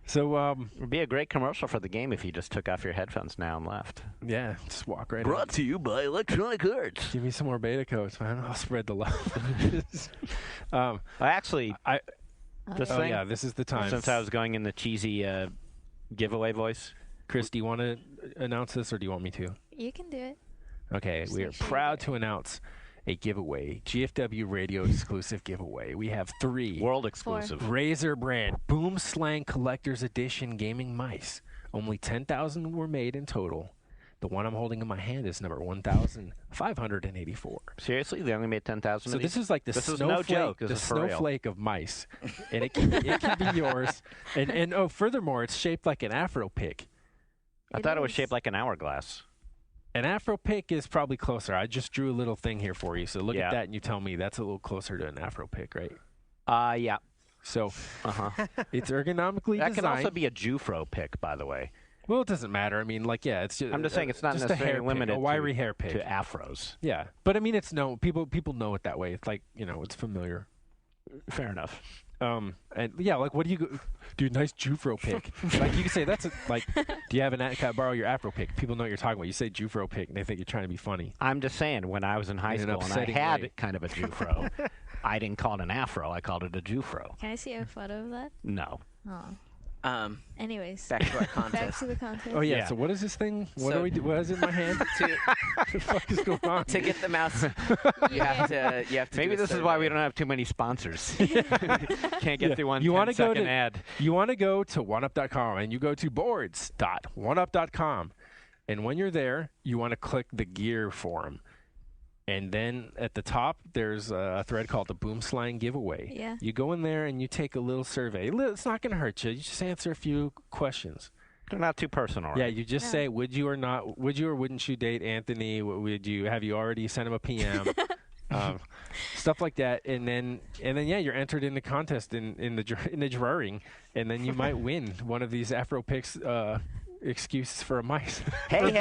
[SPEAKER 1] So,
[SPEAKER 3] it would be a great commercial for the game if you just took off your headphones now and left.
[SPEAKER 1] Yeah, just walk right
[SPEAKER 3] Brought to you by Electronic Arts.
[SPEAKER 1] Give me some more beta codes, man. I'll spread the love. This is the time.
[SPEAKER 3] Since I was going in the cheesy giveaway voice.
[SPEAKER 1] Chris, do you want to announce this, or do you want me to?
[SPEAKER 4] You can do it.
[SPEAKER 1] Okay, we are proud to announce a giveaway, GFW Radio exclusive giveaway. We have 3
[SPEAKER 3] world exclusive
[SPEAKER 1] Razer brand Boom Slang Collector's Edition gaming mice. Only 10,000 were made in total. The one I'm holding in my hand is number 1,584.
[SPEAKER 3] Seriously, they only made 10,000.
[SPEAKER 1] So this is like the snowflake of mice, and it can be yours. And furthermore, it's shaped like an Afro pick.
[SPEAKER 3] I thought it was shaped like an hourglass.
[SPEAKER 1] An Afro pick is probably closer. I just drew a little thing here for you. So look at that and you tell me that's a little closer to an Afro pick, right?
[SPEAKER 3] Yeah.
[SPEAKER 1] So it's ergonomically
[SPEAKER 3] that
[SPEAKER 1] designed.
[SPEAKER 3] Can also be a Jufro pick, by the way.
[SPEAKER 1] Well, it doesn't matter. It's just.
[SPEAKER 3] I'm just saying it's not
[SPEAKER 1] just
[SPEAKER 3] necessarily limited
[SPEAKER 1] a wiry hair pick
[SPEAKER 3] to afros.
[SPEAKER 1] Yeah, but it's people know it that way. It's like it's familiar.
[SPEAKER 3] Fair enough.
[SPEAKER 1] And what do you go, dude? Nice Jufro pick. Like you can say that's do you have can I borrow your Afro pick? People know what you're talking about. You say Jufro pick, and they think you're trying to be funny.
[SPEAKER 3] I'm just saying, when I was in high school and I had kind of a Jufro, I didn't call it an Afro. I called it a Jufro.
[SPEAKER 4] Can I see a photo of that?
[SPEAKER 3] No.
[SPEAKER 4] Oh. Anyways,
[SPEAKER 2] back to our contest.
[SPEAKER 4] Back to the contest.
[SPEAKER 1] Oh yeah. So what is this thing? What do we do? What is it in my hand? What the fuck is going on?
[SPEAKER 2] To get the mouse, you have to.
[SPEAKER 3] Maybe this is why we don't have too many sponsors. Can't get through one 10-second ad.
[SPEAKER 1] You want to go to oneup.com and you go to boards.oneup.com, and when you're there, you want to click the gear forum. And then at the top, there's a thread called the Boom Slang Giveaway.
[SPEAKER 4] Yeah.
[SPEAKER 1] You go in there and you take a little survey. It's not going to hurt you. You just answer a few questions.
[SPEAKER 3] They're not too personal. Right?
[SPEAKER 1] Yeah, you just say, would you or wouldn't you date Anthony? Have you already sent him a PM? Stuff like that. And then you're entered in the contest in the drawing, and then you might win one of these Afro picks. Excuses for a mice.
[SPEAKER 3] Hey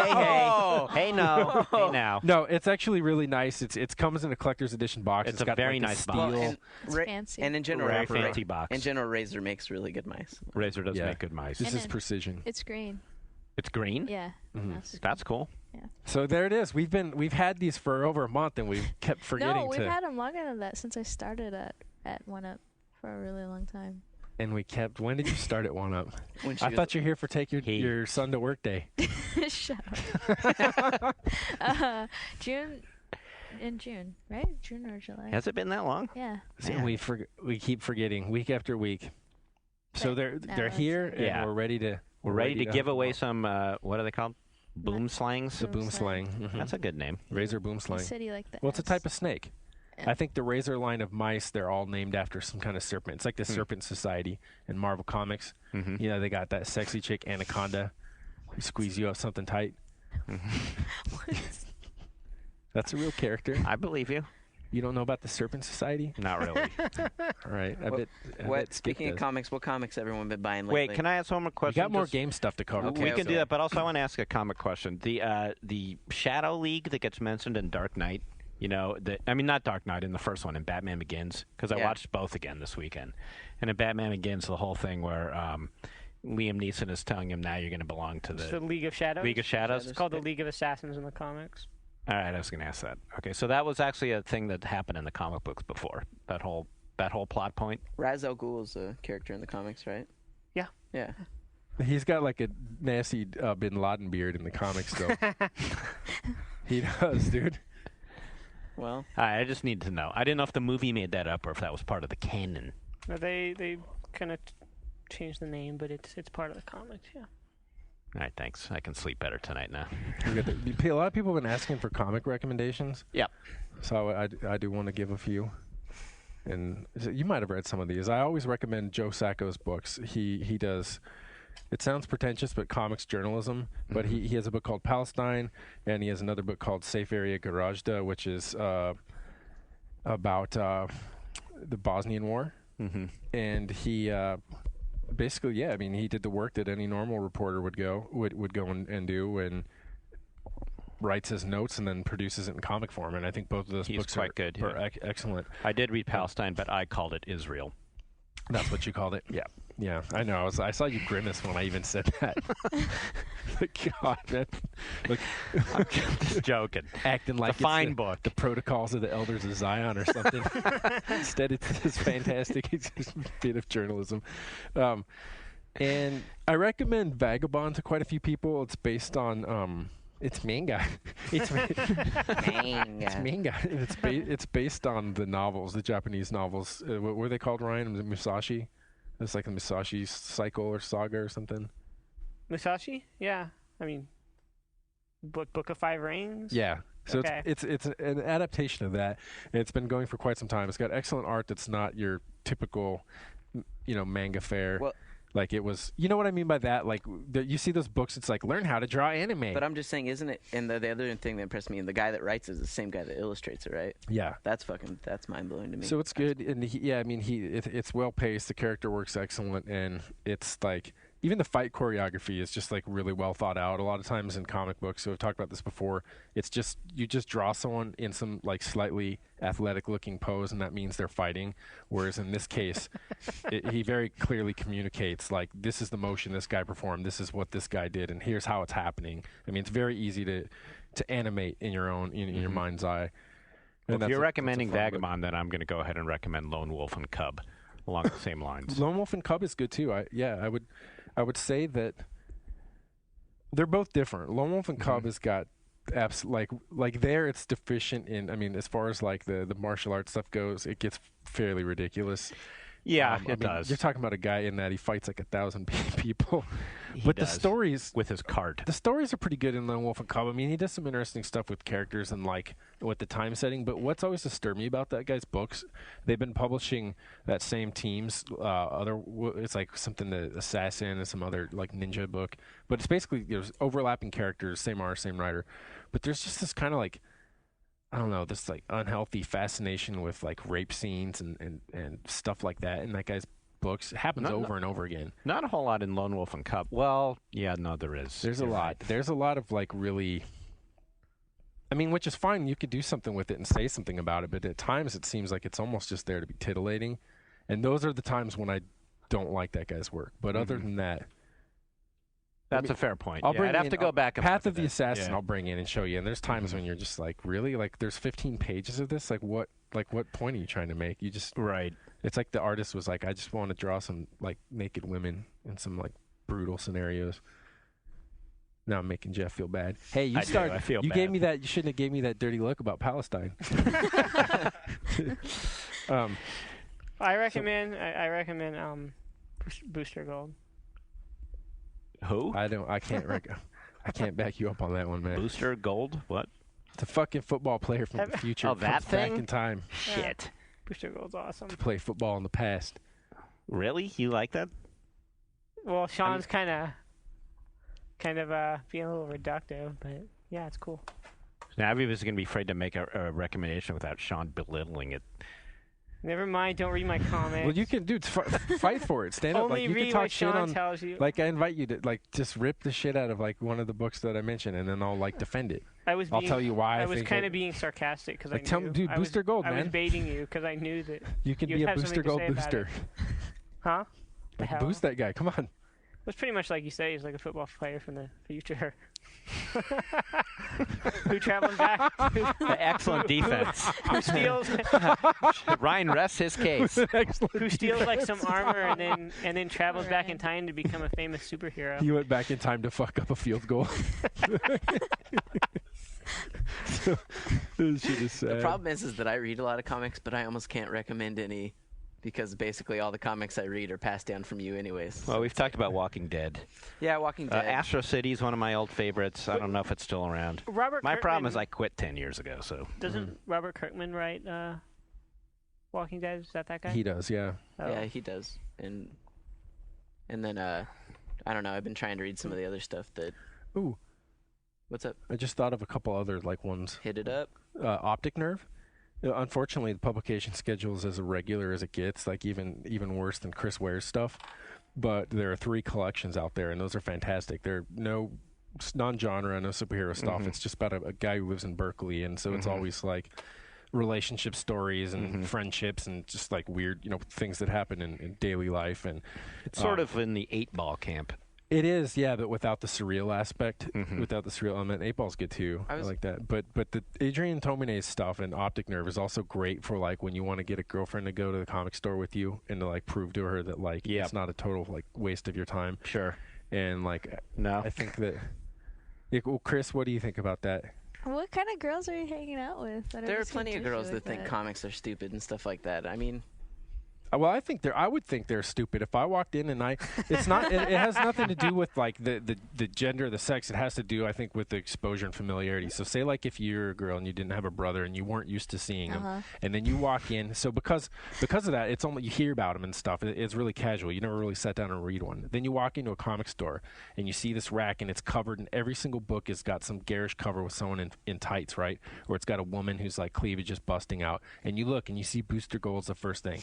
[SPEAKER 3] now.
[SPEAKER 1] No, it's actually really nice. It comes in a collector's edition box.
[SPEAKER 3] It's a got very nice box.
[SPEAKER 4] It's fancy.
[SPEAKER 2] And in general,
[SPEAKER 3] very fancy box.
[SPEAKER 2] In general, Razer makes really good mice.
[SPEAKER 3] Razer does make good mice.
[SPEAKER 1] This is precision.
[SPEAKER 4] It's green.
[SPEAKER 3] It's green?
[SPEAKER 4] Yeah.
[SPEAKER 1] Mm-hmm.
[SPEAKER 3] That's cool.
[SPEAKER 4] Yeah.
[SPEAKER 1] So there it is. We've had these for over a month, and we've kept forgetting
[SPEAKER 4] No, we've had them longer than that since I started at OneUp for a really long time.
[SPEAKER 1] And we kept. When did you start at OneUp? I thought you were here for your son to work day.
[SPEAKER 4] Shut up. June, right? June or July.
[SPEAKER 3] Has it been that long?
[SPEAKER 4] Yeah.
[SPEAKER 1] So we keep forgetting week after week. So they're here, and we're ready to
[SPEAKER 3] give away some. What are they called? Boom slangs.
[SPEAKER 1] The boom slang.
[SPEAKER 3] Mm-hmm. That's a good name.
[SPEAKER 1] Razor boom slang.
[SPEAKER 4] City like that.
[SPEAKER 1] Well, it's a type of snake. Yeah. I think the Razor line of mice, they're all named after some kind of serpent. It's like the Serpent Society in Marvel Comics. Mm-hmm. You know, they got that sexy chick, Anaconda, who squeeze you up something tight. Mm-hmm. That's a real character.
[SPEAKER 3] I believe you.
[SPEAKER 1] You don't know about the Serpent Society?
[SPEAKER 3] Not really.
[SPEAKER 1] All right.
[SPEAKER 2] Speaking of comics, what comics everyone been buying lately?
[SPEAKER 3] Wait, can I ask one more question?
[SPEAKER 1] We got more game stuff to cover.
[SPEAKER 3] Okay, we can do that, but also I want to ask a comic question. The Shadow League that gets mentioned in Dark Knight, you know, not Dark Knight, in the first one, in Batman Begins, because I watched both again this weekend. And in Batman Begins, the whole thing where Liam Neeson is telling him, now you're going to belong to
[SPEAKER 5] the League of Shadows.
[SPEAKER 3] League of Shadows.
[SPEAKER 5] It's called the League of Assassins in the comics.
[SPEAKER 3] All right, I was going to ask that. Okay, so that was actually a thing that happened in the comic books before. That whole plot point.
[SPEAKER 2] Ra's al Ghul is a character in the comics, right?
[SPEAKER 5] Yeah.
[SPEAKER 2] Yeah.
[SPEAKER 1] He's got like a nasty Bin Laden beard in the comics, though. He does, dude.
[SPEAKER 2] Well,
[SPEAKER 3] I just need to know. I didn't know if the movie made that up or if that was part of the canon.
[SPEAKER 5] They kind of changed the name, but it's part of the comics. Yeah.
[SPEAKER 3] All right, thanks. I can sleep better tonight now.
[SPEAKER 1] A lot of people have been asking for comic recommendations.
[SPEAKER 3] Yep.
[SPEAKER 1] So I do want to give a few. And you might have read some of these. I always recommend Joe Sacco's books. He does, it sounds pretentious, but comics journalism. Mm-hmm. But he has a book called Palestine, and he has another book called Safe Area Garajda, which is about the Bosnian War. Mm-hmm. And he... basically, yeah. I mean, he did the work that any normal reporter would go and do, and writes his notes and then produces it in comic form. And I think both of those books are excellent.
[SPEAKER 3] I did read Palestine, but I called it Israel.
[SPEAKER 1] That's what you called it? Yeah. Yeah, I know. I saw you grimace when I even said that. God, man. Look,
[SPEAKER 3] I'm just joking.
[SPEAKER 1] Acting like
[SPEAKER 3] it's a fine book.
[SPEAKER 1] The Protocols of the Elders of Zion or something. Instead, it's this fantastic bit of journalism. And I recommend Vagabond to quite a few people. It's based on... it's manga. It's manga. It's manga. It's based on the novels, the Japanese novels. What were they called, Ryan? Was it Musashi? It's like the Musashi cycle or saga or something.
[SPEAKER 5] Musashi? Yeah. I mean, Book of Five Rings?
[SPEAKER 1] Yeah. So
[SPEAKER 5] okay.
[SPEAKER 1] It's an adaptation of that. And it's been going for quite some time. It's got excellent art that's not your typical, manga fare. Well, like it was, you know what I mean by that? Like you see those books, it's like learn how to draw anime.
[SPEAKER 2] But I'm just saying, isn't it? And the other thing that impressed me, and the guy that writes is the same guy that illustrates it, right?
[SPEAKER 1] Yeah.
[SPEAKER 2] That's mind blowing to me.
[SPEAKER 1] So it's good, and it's well paced. The character works excellent, and it's like even the fight choreography is just like really well thought out. A lot of times in comic books, so we've talked about this before, it's just you just draw someone in some like slightly athletic looking pose, and that means they're fighting. Whereas in this case, he very clearly communicates like this is the motion this guy performed, this is what this guy did, and here's how it's happening. I mean, it's very easy to animate in your own in your mind's eye.
[SPEAKER 3] Well, if you're recommending Vagabond, then I'm going to go ahead and recommend Lone Wolf and Cub along the same lines.
[SPEAKER 1] Lone Wolf and Cub is good too. I would say that they're both different. Lone Wolf and Cub has got like there it's deficient in. I mean, as far as like the martial arts stuff goes, it gets fairly ridiculous.
[SPEAKER 3] Yeah, it does.
[SPEAKER 1] You're talking about a guy in that he fights like 1,000 people.
[SPEAKER 3] But
[SPEAKER 1] the stories
[SPEAKER 3] with his cart.
[SPEAKER 1] The stories are pretty good in Lone Wolf and Cub. I mean, he does some interesting stuff with characters and like with the time setting. But what's always disturbed me about that guy's books, they've been publishing that same team's it's like something the Assassin and some other like ninja book. But it's basically there's overlapping characters, same artist, same writer. But there's just this kind of like I don't know, this like unhealthy fascination with like rape scenes and stuff like that in that guy's books. It happens over and over again.
[SPEAKER 3] Not a whole lot in Lone Wolf and Cub. Well, yeah, no, there is.
[SPEAKER 1] There's a lot. Right. There's a lot of like really, I mean, which is fine. You could do something with it and say something about it, but at times it seems like it's almost just there to be titillating. And those are the times when I don't like that guy's work. But other than that,
[SPEAKER 3] that's a fair point. I'd have to go back and
[SPEAKER 1] Path of the Assassin. I'll bring in and show you. And there's times when you're just like, really, like there's 15 pages of this. Like what point are you trying to make? You just
[SPEAKER 3] right.
[SPEAKER 1] It's like the artist was like, I just want to draw some like naked women in some like brutal scenarios. Now I'm making Jeff feel bad. Hey, you started.
[SPEAKER 3] I feel
[SPEAKER 1] you
[SPEAKER 3] bad.
[SPEAKER 1] Gave me that. You shouldn't have gave me that dirty look about Palestine.
[SPEAKER 5] I recommend Booster Gold.
[SPEAKER 3] Who?
[SPEAKER 1] I can't back you up on that one, man.
[SPEAKER 3] Booster Gold? What?
[SPEAKER 1] It's a fucking football player from the future.
[SPEAKER 3] Oh, that
[SPEAKER 1] comes
[SPEAKER 3] thing?
[SPEAKER 1] back in time
[SPEAKER 3] Shit.
[SPEAKER 5] Booster Gold's awesome.
[SPEAKER 1] to play football in the past.
[SPEAKER 3] Really? You like that?
[SPEAKER 5] Well, Sean's kind of being a little reductive, but yeah, it's cool.
[SPEAKER 3] Now everybody's going to be afraid to make a recommendation without Sean belittling it.
[SPEAKER 5] Never mind. Don't read my comments.
[SPEAKER 1] Well, you can, dude, fight for it. Stand up.
[SPEAKER 5] Only
[SPEAKER 1] Like, you
[SPEAKER 5] read
[SPEAKER 1] can talk
[SPEAKER 5] what
[SPEAKER 1] shit
[SPEAKER 5] Sean
[SPEAKER 1] on.
[SPEAKER 5] tells you.
[SPEAKER 1] Like, I invite you to just rip the shit out of one of the books that I mentioned, and then I'll defend it.
[SPEAKER 5] I'll
[SPEAKER 1] tell you why.
[SPEAKER 5] I was kind of being sarcastic because I knew.
[SPEAKER 1] Dude, Booster Gold, man.
[SPEAKER 5] I was baiting you because I knew that
[SPEAKER 1] you could be a Booster Gold booster.
[SPEAKER 5] Huh?
[SPEAKER 1] Boost that guy. Come on.
[SPEAKER 5] It was pretty much like you say. He's like a football player from the future. Who travels back?
[SPEAKER 3] Excellent defense.
[SPEAKER 5] Who steals?
[SPEAKER 3] Ryan rests his case.
[SPEAKER 5] Who steals some armor and then travels back in time to become a famous superhero?
[SPEAKER 1] He went back in time to fuck up a field goal. This shit is sad.
[SPEAKER 2] The problem is that I read a lot of comics, but I almost can't recommend any because basically all the comics I read are passed down from you anyways.
[SPEAKER 3] Well, we've talked about Walking Dead.
[SPEAKER 2] Yeah, Walking Dead.
[SPEAKER 3] Astro City is one of my old favorites. I don't know if it's still around. My problem is I quit 10 years ago. So
[SPEAKER 5] doesn't Robert Kirkman write Walking Dead? Is that guy?
[SPEAKER 1] He does, yeah.
[SPEAKER 2] Oh. Yeah, he does. And then I don't know. I've been trying to read some of the other stuff that.
[SPEAKER 1] Ooh.
[SPEAKER 2] What's up?
[SPEAKER 1] I just thought of a couple other ones.
[SPEAKER 2] Hit it up.
[SPEAKER 1] Optic Nerve. Unfortunately, the publication schedule is as irregular as it gets, even worse than Chris Ware's stuff. But there are 3 collections out there, and those are fantastic. They're no non-genre, no superhero stuff.
[SPEAKER 3] Mm-hmm.
[SPEAKER 1] It's just about a guy who lives in Berkeley, and so it's always relationship stories and friendships and just weird, things that happen in daily life. And
[SPEAKER 3] it's sort of in the 8-ball camp.
[SPEAKER 1] It is, yeah, but without the surreal aspect, without the surreal element. 8-Ball's good too. I like that. But the Adrian Tomine's stuff and Optic Nerve is also great for when you want to get a girlfriend to go to the comic store with you and to prove to her that it's not a total waste of your time.
[SPEAKER 3] Sure.
[SPEAKER 1] And
[SPEAKER 3] no,
[SPEAKER 1] I think that. Well, Chris, what do you think about that?
[SPEAKER 4] What kind of girls are you hanging out with?
[SPEAKER 2] There are plenty of girls that think comics are stupid and stuff like that. I mean.
[SPEAKER 1] Well, I would think they're stupid if I walked in and it's not. It has nothing to do with the gender, the sex. It has to do, I think, with the exposure and familiarity. So, say if you're a girl and you didn't have a brother and you weren't used to seeing him, and then you walk in. So because of that, it's only you hear about him and stuff. It's really casual. You never really sat down and read one. Then you walk into a comic store and you see this rack and it's covered, and every single book has got some garish cover with someone in tights, right? Or it's got a woman whose cleavage just busting out. And you look and you see Booster Gold's the first thing.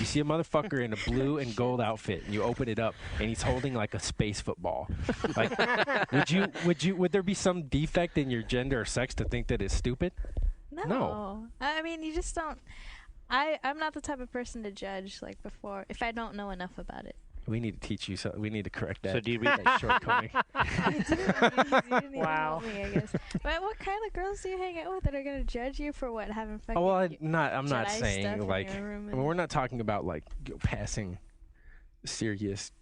[SPEAKER 1] You see a motherfucker in a blue and gold outfit, and you open it up, and he's holding a space football. Would there be some defect in your gender or sex to think that it's stupid? No.
[SPEAKER 4] I mean, you just don't. I'm not the type of person to judge before if I don't know enough about it.
[SPEAKER 1] We need to teach you. We need to correct that.
[SPEAKER 3] So do you read
[SPEAKER 1] that shortcoming?
[SPEAKER 4] Wow. Me, I guess. But what kind of girls do you hang out with that are going to judge you for having fucking?
[SPEAKER 1] Oh, well, I'm not saying
[SPEAKER 4] we're
[SPEAKER 1] not talking about passing serious,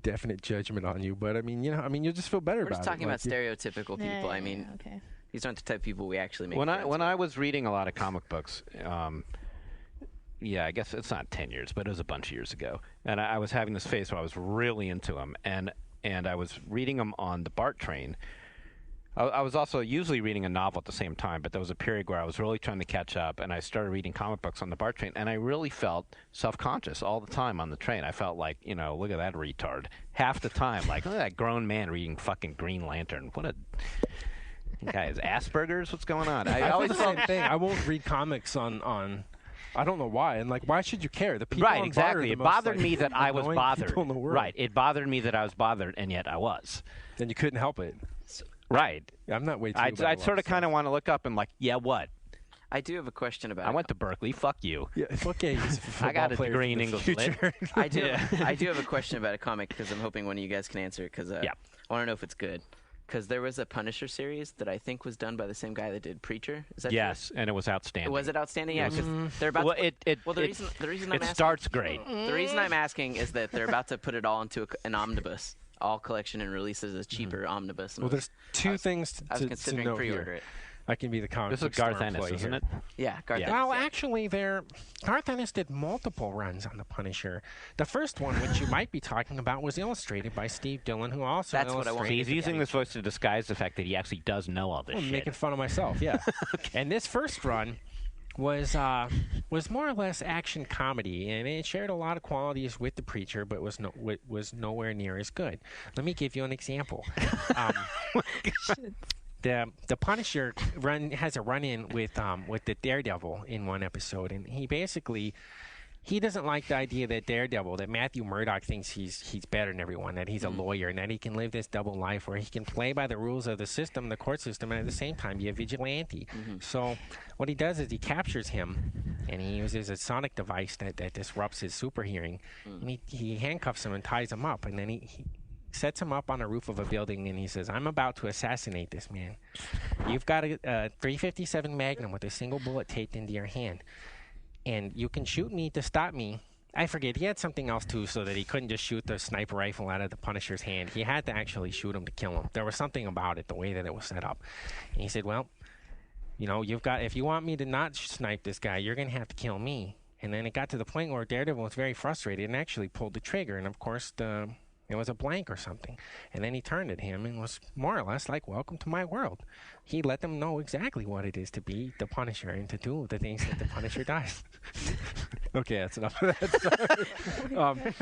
[SPEAKER 1] definite judgment on you. But I mean, you'll just feel better about it.
[SPEAKER 2] We're just talking about stereotypical people. I mean,
[SPEAKER 4] okay.
[SPEAKER 2] These aren't the type of people we actually make.
[SPEAKER 3] When I was reading a lot of comic books. Yeah, I guess it's not 10 years, but it was a bunch of years ago. And I was having this phase where I was really into them, and I was reading them on the BART train. I was also usually reading a novel at the same time, but there was a period where I was really trying to catch up, and I started reading comic books on the BART train, and I really felt self-conscious all the time on the train. I felt look at that retard. Half the time, look at that grown man reading fucking Green Lantern. What a... guy has Asperger's? What's going on? I always
[SPEAKER 1] the same thing. I won't read comics on I don't know why, and why should you care? The people
[SPEAKER 3] right, exactly. It bothered me that I was bothered.
[SPEAKER 1] In the world.
[SPEAKER 3] Right, it bothered me that I was bothered, and yet I was.
[SPEAKER 1] And you couldn't help it.
[SPEAKER 3] Right.
[SPEAKER 1] I'm not way too.
[SPEAKER 3] I'd sort of kind of want to look up and yeah, what?
[SPEAKER 2] I do have a question about.
[SPEAKER 3] I went to Berkeley. Fuck you.
[SPEAKER 1] Yeah, fuck yeah.
[SPEAKER 3] I got a degree in English lit.
[SPEAKER 2] I do have a question about a comic because I'm hoping one of you guys can answer it because I want to know if it's good. Because there was a Punisher series that I think was done by the same guy that did Preacher. Is that
[SPEAKER 3] yes, true? And it was outstanding.
[SPEAKER 2] Was it outstanding? Yeah, because they're about. The reason I'm asking,
[SPEAKER 3] starts great.
[SPEAKER 2] The reason I'm asking is that they're about to put it all into an omnibus, all collection and releases as cheaper omnibus.
[SPEAKER 1] Well, there's two things
[SPEAKER 2] I was considering
[SPEAKER 1] to note
[SPEAKER 2] pre-order
[SPEAKER 1] here.
[SPEAKER 2] it.
[SPEAKER 1] I can be the comic
[SPEAKER 3] This is
[SPEAKER 1] book star
[SPEAKER 3] Garth Ennis,
[SPEAKER 1] employee
[SPEAKER 3] isn't
[SPEAKER 1] here.
[SPEAKER 3] it?
[SPEAKER 2] Yeah, Garth.
[SPEAKER 3] Yeah.
[SPEAKER 1] Well, actually, Garth Ennis did multiple runs on the Punisher. The first one, which you might be talking about, was illustrated by Steve Dillon, who also
[SPEAKER 2] That's what I
[SPEAKER 1] illustrated.
[SPEAKER 2] wanted
[SPEAKER 3] So he's
[SPEAKER 2] to
[SPEAKER 3] using
[SPEAKER 2] get
[SPEAKER 3] this voice to disguise the fact that he actually does know all this
[SPEAKER 1] I'm
[SPEAKER 3] shit.
[SPEAKER 1] making fun of myself, yeah. And this first run was more or less action comedy, and it shared a lot of qualities with The Preacher, but was nowhere near as good. Let me give you an example. The Punisher has a run-in with the Daredevil in one episode, and he doesn't like the idea that Matthew Murdock thinks he's better than everyone, that he's a lawyer, and that he can live this double life where he can play by the rules of the system, the court system, and at the same time be a vigilante. So what he does is he captures him, and he uses a sonic device that disrupts his super hearing, and he handcuffs him and ties him up, and then he sets him up on the roof of a building, and he says, "I'm about to assassinate this man. You've got a .357 Magnum with a single bullet taped into your hand, and you can shoot me to stop me." I forget. He had something else, too, so that he couldn't just shoot the sniper rifle out of the Punisher's hand. He had to actually shoot him to kill him. There was something about it, the way that it was set up. And he said, well, if you want me to not snipe this guy, you're going to have to kill me. And then it got to the point where Daredevil was very frustrated and actually pulled the trigger. And, of course, it was a blank or something. And then he turned at him and was more or less like, welcome to my world. He let them know exactly what it is to be the Punisher and to do the things that the Punisher does. Okay, that's enough of that.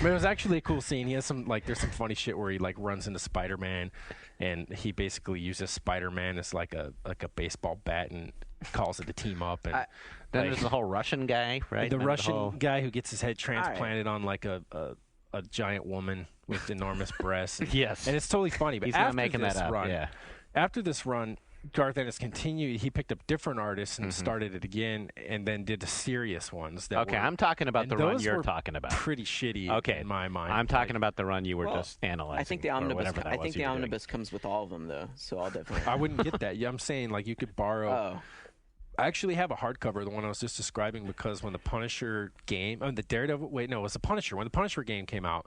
[SPEAKER 1] But it was actually a cool scene. He has there's some funny shit where he runs into Spider-Man, and he basically uses Spider-Man as like a baseball bat and calls it the team up. And
[SPEAKER 3] then there's the whole Russian guy, right?
[SPEAKER 1] The Russian guy who gets his head transplanted on like a giant woman with enormous breasts.
[SPEAKER 3] Yes.
[SPEAKER 1] And it's totally funny. But
[SPEAKER 3] He's not making that up. Yeah.
[SPEAKER 1] After this run, Garth Ennis continued. He picked up different artists and started it again, and then did the serious ones.
[SPEAKER 3] I'm talking about the run you're talking about.
[SPEAKER 1] Pretty shitty in my mind.
[SPEAKER 3] I'm talking about the run you were just analyzing.
[SPEAKER 2] I think the omnibus comes with all of them, though, so I'll definitely...
[SPEAKER 1] I wouldn't get that. Yeah, I'm saying you could borrow...
[SPEAKER 2] Oh.
[SPEAKER 1] I actually have a hardcover, the one I was just describing, because when the Punisher game... the Daredevil... Wait, no, it was the Punisher. When the Punisher game came out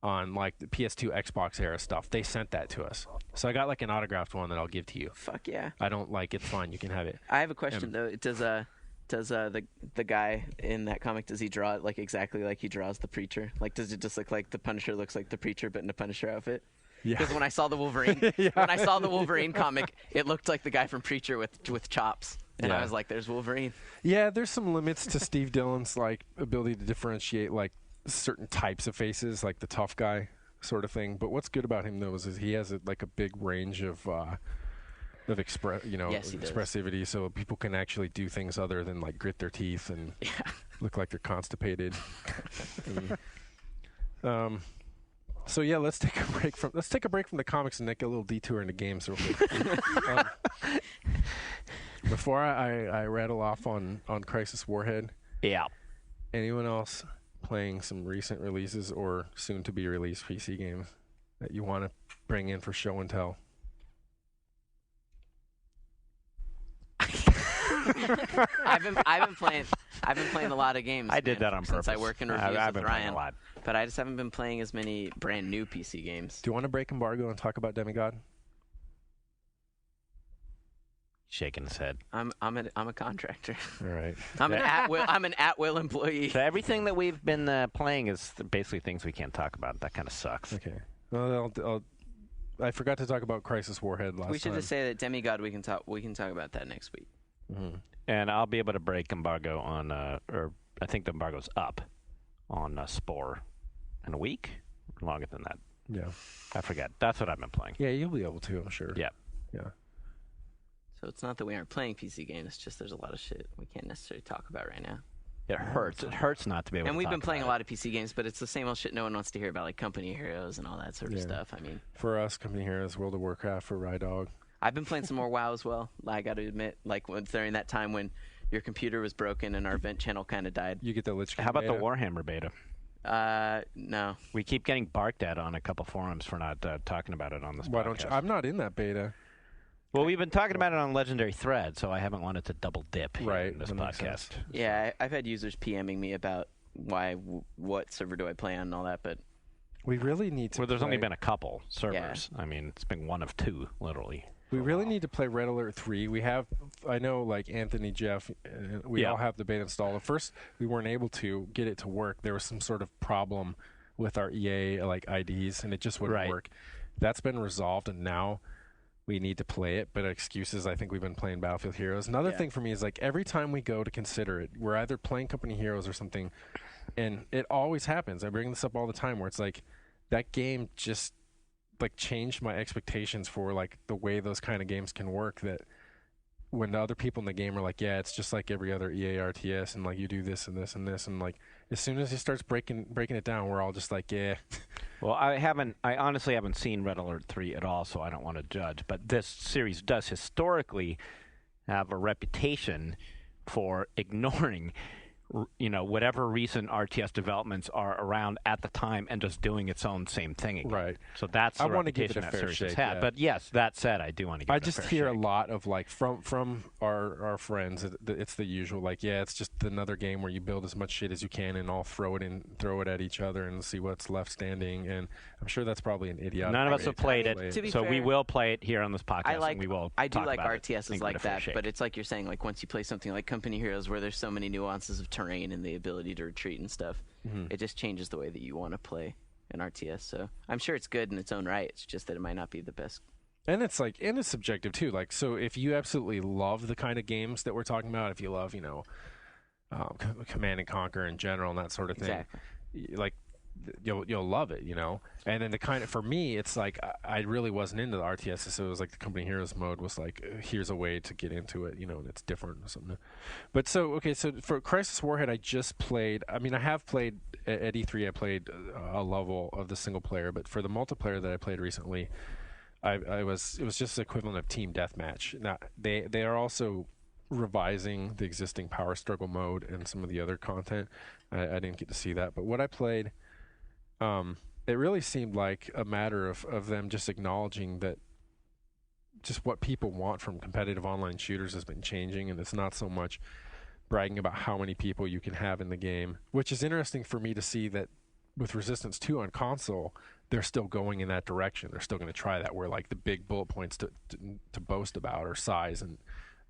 [SPEAKER 1] on, the PS2, Xbox era stuff, they sent that to us. So I got, an autographed one that I'll give to you.
[SPEAKER 2] Fuck yeah.
[SPEAKER 1] I don't it's fine. You can have it.
[SPEAKER 2] I have a question, though. Does the guy in that comic, does he draw it, exactly like he draws the Preacher? Does it just look like the Punisher looks like the Preacher, but in a Punisher outfit?
[SPEAKER 1] Yeah.
[SPEAKER 2] Because when I saw the Wolverine, comic, it looked like the guy from Preacher with chops. And I was like, there's Wolverine.
[SPEAKER 1] Yeah, there's some limits to Steve Dillon's ability to differentiate certain types of faces, like the tough guy sort of thing. But what's good about him though is he has a big range of expressivity, so people can actually do things other than grit their teeth and look like they're constipated. So yeah, let's take a break from the comics and make a little detour into games real quick. Before I rattle off on Crisis Warhead.
[SPEAKER 3] Yeah.
[SPEAKER 1] Anyone else playing some recent releases or soon to be released PC games that you want to bring in for show and tell?
[SPEAKER 2] I've been playing a lot of games.
[SPEAKER 3] I did that on purpose.
[SPEAKER 2] Since I work in reviews
[SPEAKER 3] I've been
[SPEAKER 2] with
[SPEAKER 3] playing
[SPEAKER 2] Ryan,
[SPEAKER 3] a lot.
[SPEAKER 2] but I just haven't been playing as many brand new PC games.
[SPEAKER 1] Do you want to break embargo and talk about Demigod?
[SPEAKER 3] Shaking his head.
[SPEAKER 2] I'm a contractor.
[SPEAKER 1] All right.
[SPEAKER 2] I'm an at-will employee.
[SPEAKER 3] So everything that we've been playing is basically things we can't talk about. That kind of sucks.
[SPEAKER 1] Okay. Well, I forgot to talk about Crisis Warhead last time.
[SPEAKER 2] We should just say that Demigod. We can talk about that next week.
[SPEAKER 1] Mm-hmm.
[SPEAKER 3] And I'll be able to break embargo on, or I think the embargo's up on Spore in a week. Longer than that.
[SPEAKER 1] Yeah.
[SPEAKER 3] I forget. That's what I've been playing.
[SPEAKER 1] Yeah, you'll be able to, I'm sure.
[SPEAKER 3] Yeah.
[SPEAKER 1] Yeah.
[SPEAKER 2] So it's not that we aren't playing PC games. It's just there's a lot of shit we can't necessarily talk about right now.
[SPEAKER 3] It hurts. It hurts not to be able to
[SPEAKER 2] And we've
[SPEAKER 3] talk
[SPEAKER 2] been playing a
[SPEAKER 3] about
[SPEAKER 2] lot of PC games, but it's the same old shit no one wants to hear about, like Company Heroes and all that sort of stuff. I mean,
[SPEAKER 1] for us, Company Heroes, World of Warcraft, for Rydog.
[SPEAKER 2] I've been playing some more WoW as well. I got to admit, during that time when your computer was broken and our vent channel kind of died.
[SPEAKER 1] You get the Lich King
[SPEAKER 3] How about
[SPEAKER 1] beta?
[SPEAKER 3] the Warhammer beta?
[SPEAKER 2] No.
[SPEAKER 3] We keep getting barked at on a couple forums for not talking about it on this
[SPEAKER 1] Why
[SPEAKER 3] podcast.
[SPEAKER 1] don't you? I'm not in that beta.
[SPEAKER 3] Well, we've been talking about it on Legendary Thread, so I haven't wanted to double dip here in this
[SPEAKER 1] that makes
[SPEAKER 3] podcast.
[SPEAKER 1] sense.
[SPEAKER 2] Yeah, I've had users PMing me about what server do I play on and all that, but
[SPEAKER 1] We really need to.
[SPEAKER 3] Well, there's only
[SPEAKER 1] play-
[SPEAKER 3] been a couple servers. I mean, it's been one of two, literally.
[SPEAKER 1] We really need to play Red Alert 3. I know, like Anthony, Jeff, we all have the beta installed. At first, we weren't able to get it to work. There was some sort of problem with our EA IDs, and it just wouldn't work. That's been resolved, and now we need to play it. But excuses, I think we've been playing Battlefield Heroes. Another thing for me is like every time we go to consider it, we're either playing Company Heroes or something, and it always happens. I bring this up all the time where it's like that game just like changed my expectations for like the way those kind of games can work, that when the other people in the game are like, yeah, it's just like every other EA RTS, and like you do this and this and this, and like as soon as he starts breaking it down, we're all just like, yeah.
[SPEAKER 3] Well, I honestly haven't seen Red Alert 3 at all, so I don't want to judge, but this series does historically have a reputation for ignoring whatever recent RTS developments are around at the time and just doing its own same thing again.
[SPEAKER 1] Right.
[SPEAKER 3] So that's the
[SPEAKER 1] want to give it
[SPEAKER 3] reputation
[SPEAKER 1] a
[SPEAKER 3] that
[SPEAKER 1] fair
[SPEAKER 3] series has
[SPEAKER 1] shake,
[SPEAKER 3] had.
[SPEAKER 1] yeah.
[SPEAKER 3] But yes, that said, I do want to give it a fair shake.
[SPEAKER 1] I just hear a lot of like from our friends, it's the usual like, yeah, it's just another game where you build as much shit as you can and all throw it at each other and see what's left standing. And I'm sure that's probably an idiotic.
[SPEAKER 3] None of us have played it,
[SPEAKER 2] To be
[SPEAKER 3] so
[SPEAKER 2] fair,
[SPEAKER 3] we will play it here on this podcast. And we will.
[SPEAKER 2] I do
[SPEAKER 3] talk
[SPEAKER 2] like
[SPEAKER 3] about
[SPEAKER 2] RTSs
[SPEAKER 3] it.
[SPEAKER 2] like that, but it's like you're saying, like once you play something like Company Heroes, where there's so many nuances of terrain and the ability to retreat and stuff, it just changes the way that you want to play an RTS. So I'm sure it's good in its own right. It's just that it might not be the best.
[SPEAKER 1] And it's subjective too. Like, so if you absolutely love the kind of games that we're talking about, if you love, Command and Conquer in general and that sort of thing, like you'll love it, And then the kind of, for me, it's like I really wasn't into the RTS, so it was like the Company Heroes mode was like, here's a way to get into it, and it's different or something. But so for Crisis Warhead, I just played. I mean, I have played at E3. I played a level of the single player, but for the multiplayer that I played recently, it was just the equivalent of team deathmatch. Now they are also revising the existing Power Struggle mode and some of the other content. I didn't get to see that, but what I played. It really seemed like a matter of them just acknowledging that just what people want from competitive online shooters has been changing, and it's not so much bragging about how many people you can have in the game, which is interesting for me to see that with Resistance 2 on console, they're still going in that direction. They're still going to try that, where like the big bullet points to boast about are size and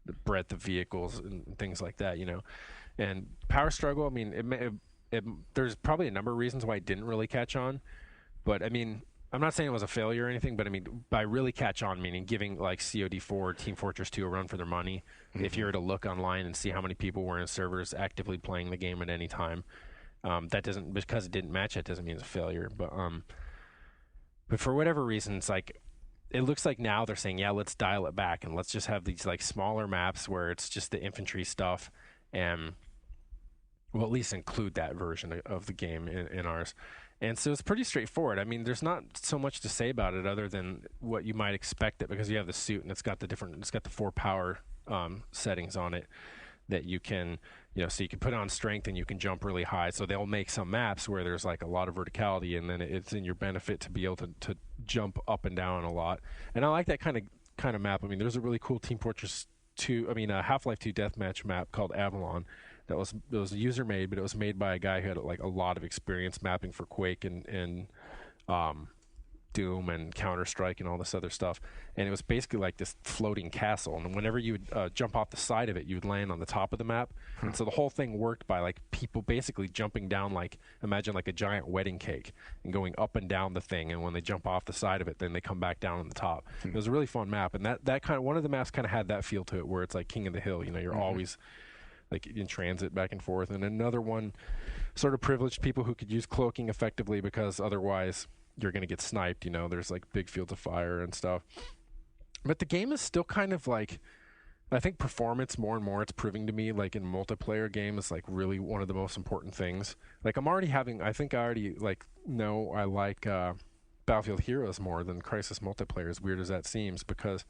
[SPEAKER 1] the breadth of vehicles and things like that, And Power Struggle, I mean, there's probably a number of reasons why it didn't really catch on, but I mean, I'm not saying it was a failure or anything, but I mean, by really catch on, meaning giving like COD4, Team Fortress 2 a run for their money. If you were to look online and see how many people were in servers actively playing the game at any time, that doesn't, because it didn't match, that doesn't mean it's a failure. But for whatever reason, it's like, it looks like now they're saying, yeah, let's dial it back and let's just have these like smaller maps where it's just the infantry stuff, and we'll at least include that version of the game in ours. And so it's pretty straightforward. I mean, there's not so much to say about it other than what you might expect it, because you have the suit and it's got the 4 power settings on it that you can, so you can put on strength and you can jump really high. So they'll make some maps where there's like a lot of verticality, and then it's in your benefit to be able to jump up and down a lot. And I like that kind of map. I mean, there's a really cool Team Fortress 2, Half-Life 2 deathmatch map called Avalon. It was user made, but it was made by a guy who had like a lot of experience mapping for Quake and Doom and Counter-Strike and all this other stuff. And it was basically like this floating castle. And whenever you would jump off the side of it, you would land on the top of the map. And so the whole thing worked by like people basically jumping down, like imagine like a giant wedding cake, and going up and down the thing. And when they jump off the side of it, then they come back down on the top. It was a really fun map. And that kind of, one of the maps kind of had that feel to it, where it's like King of the Hill. You're always like in transit back and forth. And another one sort of privileged people who could use cloaking effectively, because otherwise you're going to get sniped. There's like big fields of fire and stuff. But the game is still kind of like, I think performance more and more, it's proving to me like in multiplayer game is like really one of the most important things. Like I think I already like know I like Battlefield Heroes more than Crisis multiplayer, as weird as that seems, because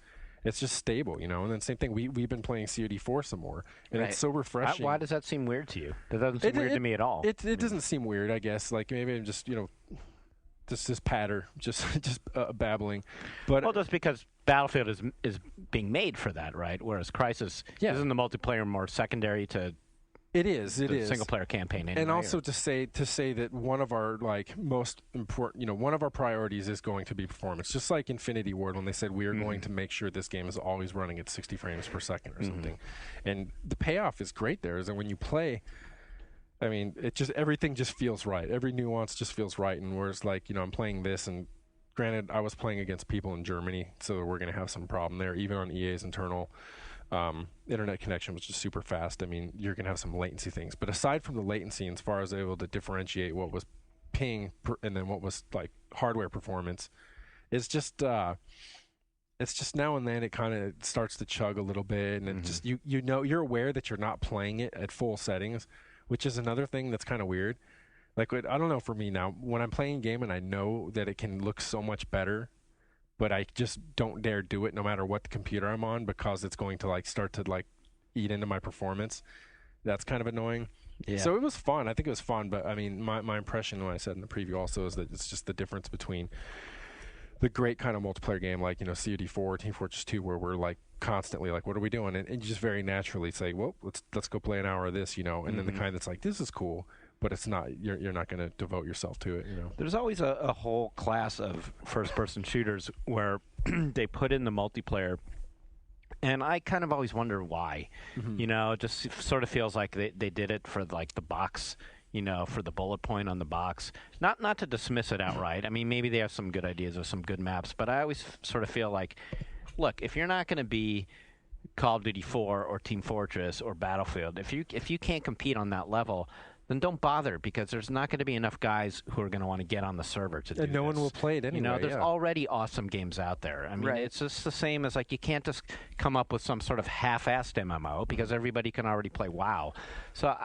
[SPEAKER 1] it's just stable, And then same thing, we've been playing COD4 some more, and it's so refreshing.
[SPEAKER 3] Why does that seem weird to you? That doesn't seem weird to me at all.
[SPEAKER 1] It doesn't seem weird, I guess. Like maybe I'm just this patter, just babbling. But
[SPEAKER 3] just because Battlefield is being made for that, right? Whereas Crisis, isn't the multiplayer more secondary to
[SPEAKER 1] It is. It is
[SPEAKER 3] single player campaign. Anyway,
[SPEAKER 1] and also to say that one of our most important, one of our priorities is going to be performance. Just like Infinity Ward when they said we are going to make sure this game is always running at 60 frames per second or something, and the payoff is great. There is that when you play, I mean, everything just feels right. Every nuance just feels right. And whereas I'm playing this, and granted, I was playing against people in Germany, so we're going to have some problem there, even on EA's internal. Internet connection was just super fast. I mean, you're going to have some latency things. But aside from the latency, as far as able to differentiate what was ping and then what was hardware performance, it's just now and then it kind of starts to chug a little bit, and it just you're aware that you're not playing it at full settings, which is another thing that's kind of weird. I don't know, for me now, when I'm playing a game and I know that it can look so much better, but I just don't dare do it no matter what the computer I'm on, because it's going to start to eat into my performance. That's kind of annoying. Yeah. So it was fun. I think it was fun, but I mean, my impression when I said in the preview also is that it's just the difference between the great kind of multiplayer game COD4, Team Fortress 2, where we're constantly what are we doing? And you just very naturally say, well, let's go play an hour of this, and then the kind that's this is cool. But it's not. You're not going to devote yourself to it.
[SPEAKER 3] There's always a whole class of first-person shooters where they put in the multiplayer, and I kind of always wonder why. It just sort of feels like they did it for the box. For the bullet point on the box. Not to dismiss it outright. I mean, maybe they have some good ideas or some good maps, but I always sort of feel like, look, if you're not going to be Call of Duty 4 or Team Fortress or Battlefield, if you can't compete on that level, then don't bother, because there's not going to be enough guys who are going to want to get on the server to do
[SPEAKER 1] and no
[SPEAKER 3] this.
[SPEAKER 1] one will play it anyway.
[SPEAKER 3] There's already awesome games out there. I mean, It's just the same as you can't just come up with some sort of half-assed MMO, because everybody can already play WoW. So,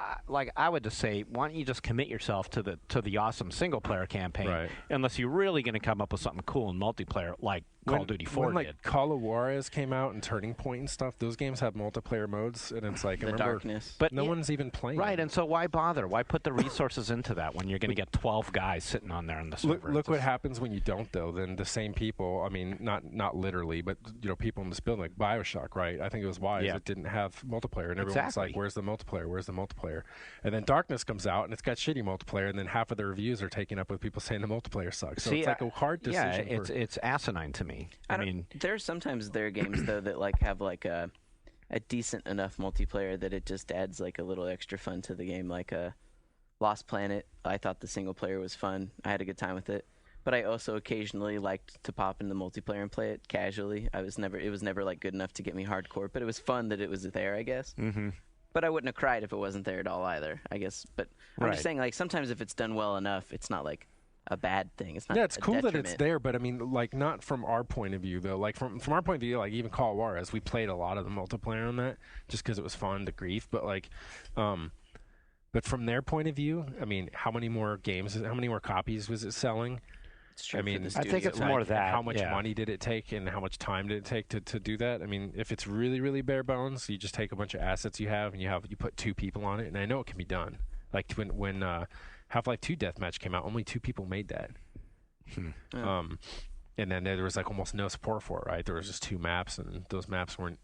[SPEAKER 3] I would just say, why don't you just commit yourself to the awesome single-player campaign, unless you're really going to come up with something cool in multiplayer, like Call of Duty 4
[SPEAKER 1] when,
[SPEAKER 3] did.
[SPEAKER 1] Call of Juarez came out and Turning Point and stuff, those games have multiplayer modes, and it's
[SPEAKER 2] the darkness.
[SPEAKER 3] But
[SPEAKER 1] no one's even playing.
[SPEAKER 3] Right, and so why bother? Why put the resources into that when you're going to get 12 guys sitting on there on the server?
[SPEAKER 1] Look what happens when you don't, though. Then the same people, I mean, not literally, but people in this building, like BioShock, right? I think it was wise. It didn't have multiplayer, and everyone's like, where's the multiplayer? Where's the multiplayer? And then Darkness comes out, and it's got shitty multiplayer, and then half of the reviews are taken up with people saying the multiplayer sucks. So it's a hard decision.
[SPEAKER 3] Yeah, it's asinine to me. I mean,
[SPEAKER 2] there's sometimes there are games though that have a decent enough multiplayer that it just adds a little extra fun to the game. Lost Planet, I thought the single player was fun. I had a good time with it, but I also occasionally liked to pop into multiplayer and play it casually. It was never good enough to get me hardcore, but it was fun that it was there, I guess. But I wouldn't have cried if it wasn't there at all either, I guess. But I'm just saying, sometimes if it's done well enough, it's not a bad thing. It's not.
[SPEAKER 1] Yeah, it's cool
[SPEAKER 2] detriment.
[SPEAKER 1] that it's there, but I mean, not from our point of view though. From our point of view, even Call of Juarez, we played a lot of the multiplayer on that just because it was fun to grief. But but from their point of view, I mean, how many more copies was it selling?
[SPEAKER 2] It's true.
[SPEAKER 1] I mean,
[SPEAKER 3] I think it's more that.
[SPEAKER 1] How much money did it take, and how much time did it take to do that? I mean, if it's really, really bare bones, you just take a bunch of assets you have, and you put 2 people on it, and I know it can be done. Like when Half-Life 2 Deathmatch came out, only 2 people made that. And then there was almost no support for it, right? There was just 2 maps, and those maps weren't,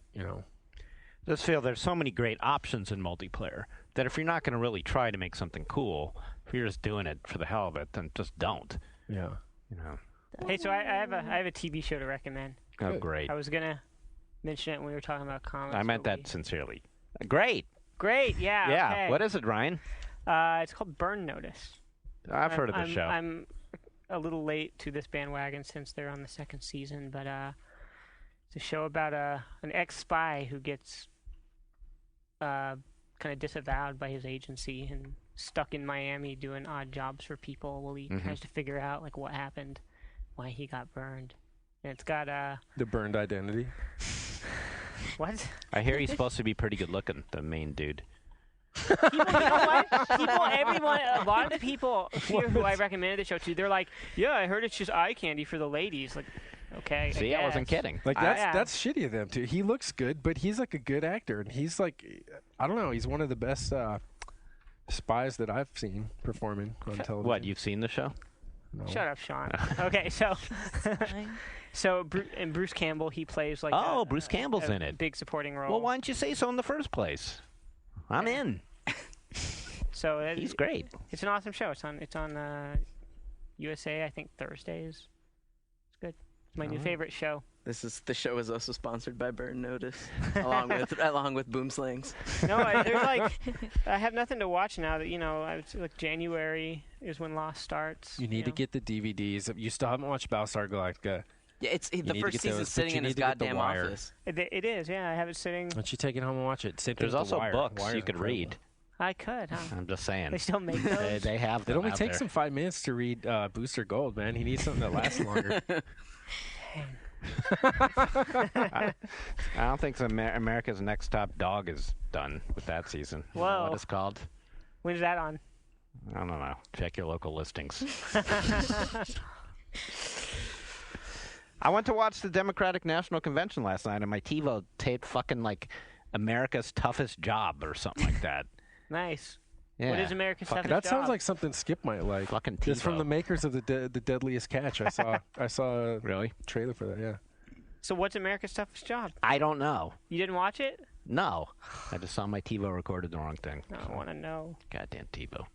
[SPEAKER 3] Just feel there's so many great options in multiplayer that if you're not going to really try to make something cool, if you're just doing it for the hell of it, then just don't.
[SPEAKER 1] Yeah.
[SPEAKER 5] Hey, so I have a TV show to recommend.
[SPEAKER 3] Oh, great.
[SPEAKER 5] I was gonna mention it when we were talking about comics.
[SPEAKER 3] I meant that sincerely. Great.
[SPEAKER 5] Yeah.
[SPEAKER 3] Yeah.
[SPEAKER 5] Okay.
[SPEAKER 3] What is it, Ryan?
[SPEAKER 5] It's called Burn Notice.
[SPEAKER 3] I've heard of the show.
[SPEAKER 5] I'm a little late to this bandwagon since they're on the 2nd season, but it's a show about an ex-spy who gets kind of disavowed by his agency and stuck in Miami doing odd jobs for people while he tries to figure out what happened, why he got burned. And it's got
[SPEAKER 1] the burned identity.
[SPEAKER 5] What?
[SPEAKER 3] I hear he's supposed to be pretty good looking, the main dude.
[SPEAKER 5] You know what? Everyone, a lot of the people here who I recommended the show to, they're like, "Yeah, I heard it's just eye candy for the ladies." Okay.
[SPEAKER 3] See, I wasn't kidding.
[SPEAKER 1] That's shitty of them too. He looks good, but he's a good actor, and he's I don't know, he's one of the best spies that I've seen performing on television.
[SPEAKER 3] What, you've seen the show?
[SPEAKER 1] No.
[SPEAKER 5] Shut up, Sean. Okay, so Bruce Campbell, he plays
[SPEAKER 3] Bruce Campbell's in it.
[SPEAKER 5] Big supporting role.
[SPEAKER 3] Well, why didn't you say so in the first place? I'm in.
[SPEAKER 5] So
[SPEAKER 3] He's great.
[SPEAKER 5] It's an awesome show. It's on USA. I think Thursdays. It's good. It's my new favorite show.
[SPEAKER 2] The show is also sponsored by Burn Notice, along with Boomslings.
[SPEAKER 5] No, I have nothing to watch now. That January is when Lost starts.
[SPEAKER 1] You need to get the DVDs. You still haven't watched Battlestar Galactica.
[SPEAKER 2] Yeah, the first season's sitting in his goddamn office.
[SPEAKER 5] It is. Yeah, I have it sitting.
[SPEAKER 1] Why don't you take it home and watch it? Same thing
[SPEAKER 3] There's
[SPEAKER 1] with The
[SPEAKER 3] also
[SPEAKER 1] Wire.
[SPEAKER 3] books
[SPEAKER 1] Wire's
[SPEAKER 3] you could
[SPEAKER 1] incredible.
[SPEAKER 3] read.
[SPEAKER 5] I could. Huh?
[SPEAKER 3] I'm just saying.
[SPEAKER 5] They still make those.
[SPEAKER 3] They have
[SPEAKER 1] It
[SPEAKER 3] them
[SPEAKER 1] only
[SPEAKER 3] out
[SPEAKER 1] takes
[SPEAKER 3] there.
[SPEAKER 1] him 5 minutes to read Booster Gold, man. He needs something that lasts longer.
[SPEAKER 3] I don't think America's Next Top Dog is done with that season. You know
[SPEAKER 5] Whoa.
[SPEAKER 3] what it's called?
[SPEAKER 5] When's that on?
[SPEAKER 3] I don't know. Check your local listings. I went to watch the Democratic National Convention last night, and my TiVo taped fucking like America's Toughest Job or something like that.
[SPEAKER 5] Nice.
[SPEAKER 3] Yeah.
[SPEAKER 5] What is America's
[SPEAKER 3] Fucking-
[SPEAKER 5] toughest
[SPEAKER 1] That sounds
[SPEAKER 5] job?
[SPEAKER 1] like something Skip might like.
[SPEAKER 3] Fucking
[SPEAKER 1] It's from
[SPEAKER 3] TiVo.
[SPEAKER 1] the makers of the Deadliest Catch. I saw a
[SPEAKER 3] Really?
[SPEAKER 1] trailer for that. Yeah.
[SPEAKER 5] So what's America's toughest job?
[SPEAKER 3] I don't know.
[SPEAKER 5] You didn't watch it?
[SPEAKER 3] No. I just saw my TiVo recorded the wrong thing.
[SPEAKER 5] I don't want to know.
[SPEAKER 3] Goddamn TiVo.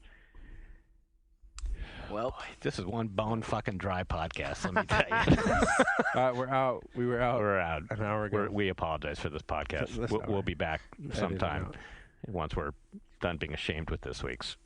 [SPEAKER 2] Well,
[SPEAKER 3] This is one bone fucking dry podcast, let me tell you.
[SPEAKER 1] We're out. We were out.
[SPEAKER 3] We're out.
[SPEAKER 1] An hour ago.
[SPEAKER 3] We apologize for this podcast.
[SPEAKER 1] This
[SPEAKER 3] We'll
[SPEAKER 1] hour.
[SPEAKER 3] be back
[SPEAKER 1] Edit it
[SPEAKER 3] sometime
[SPEAKER 1] out.
[SPEAKER 3] once we're done being ashamed with this week's.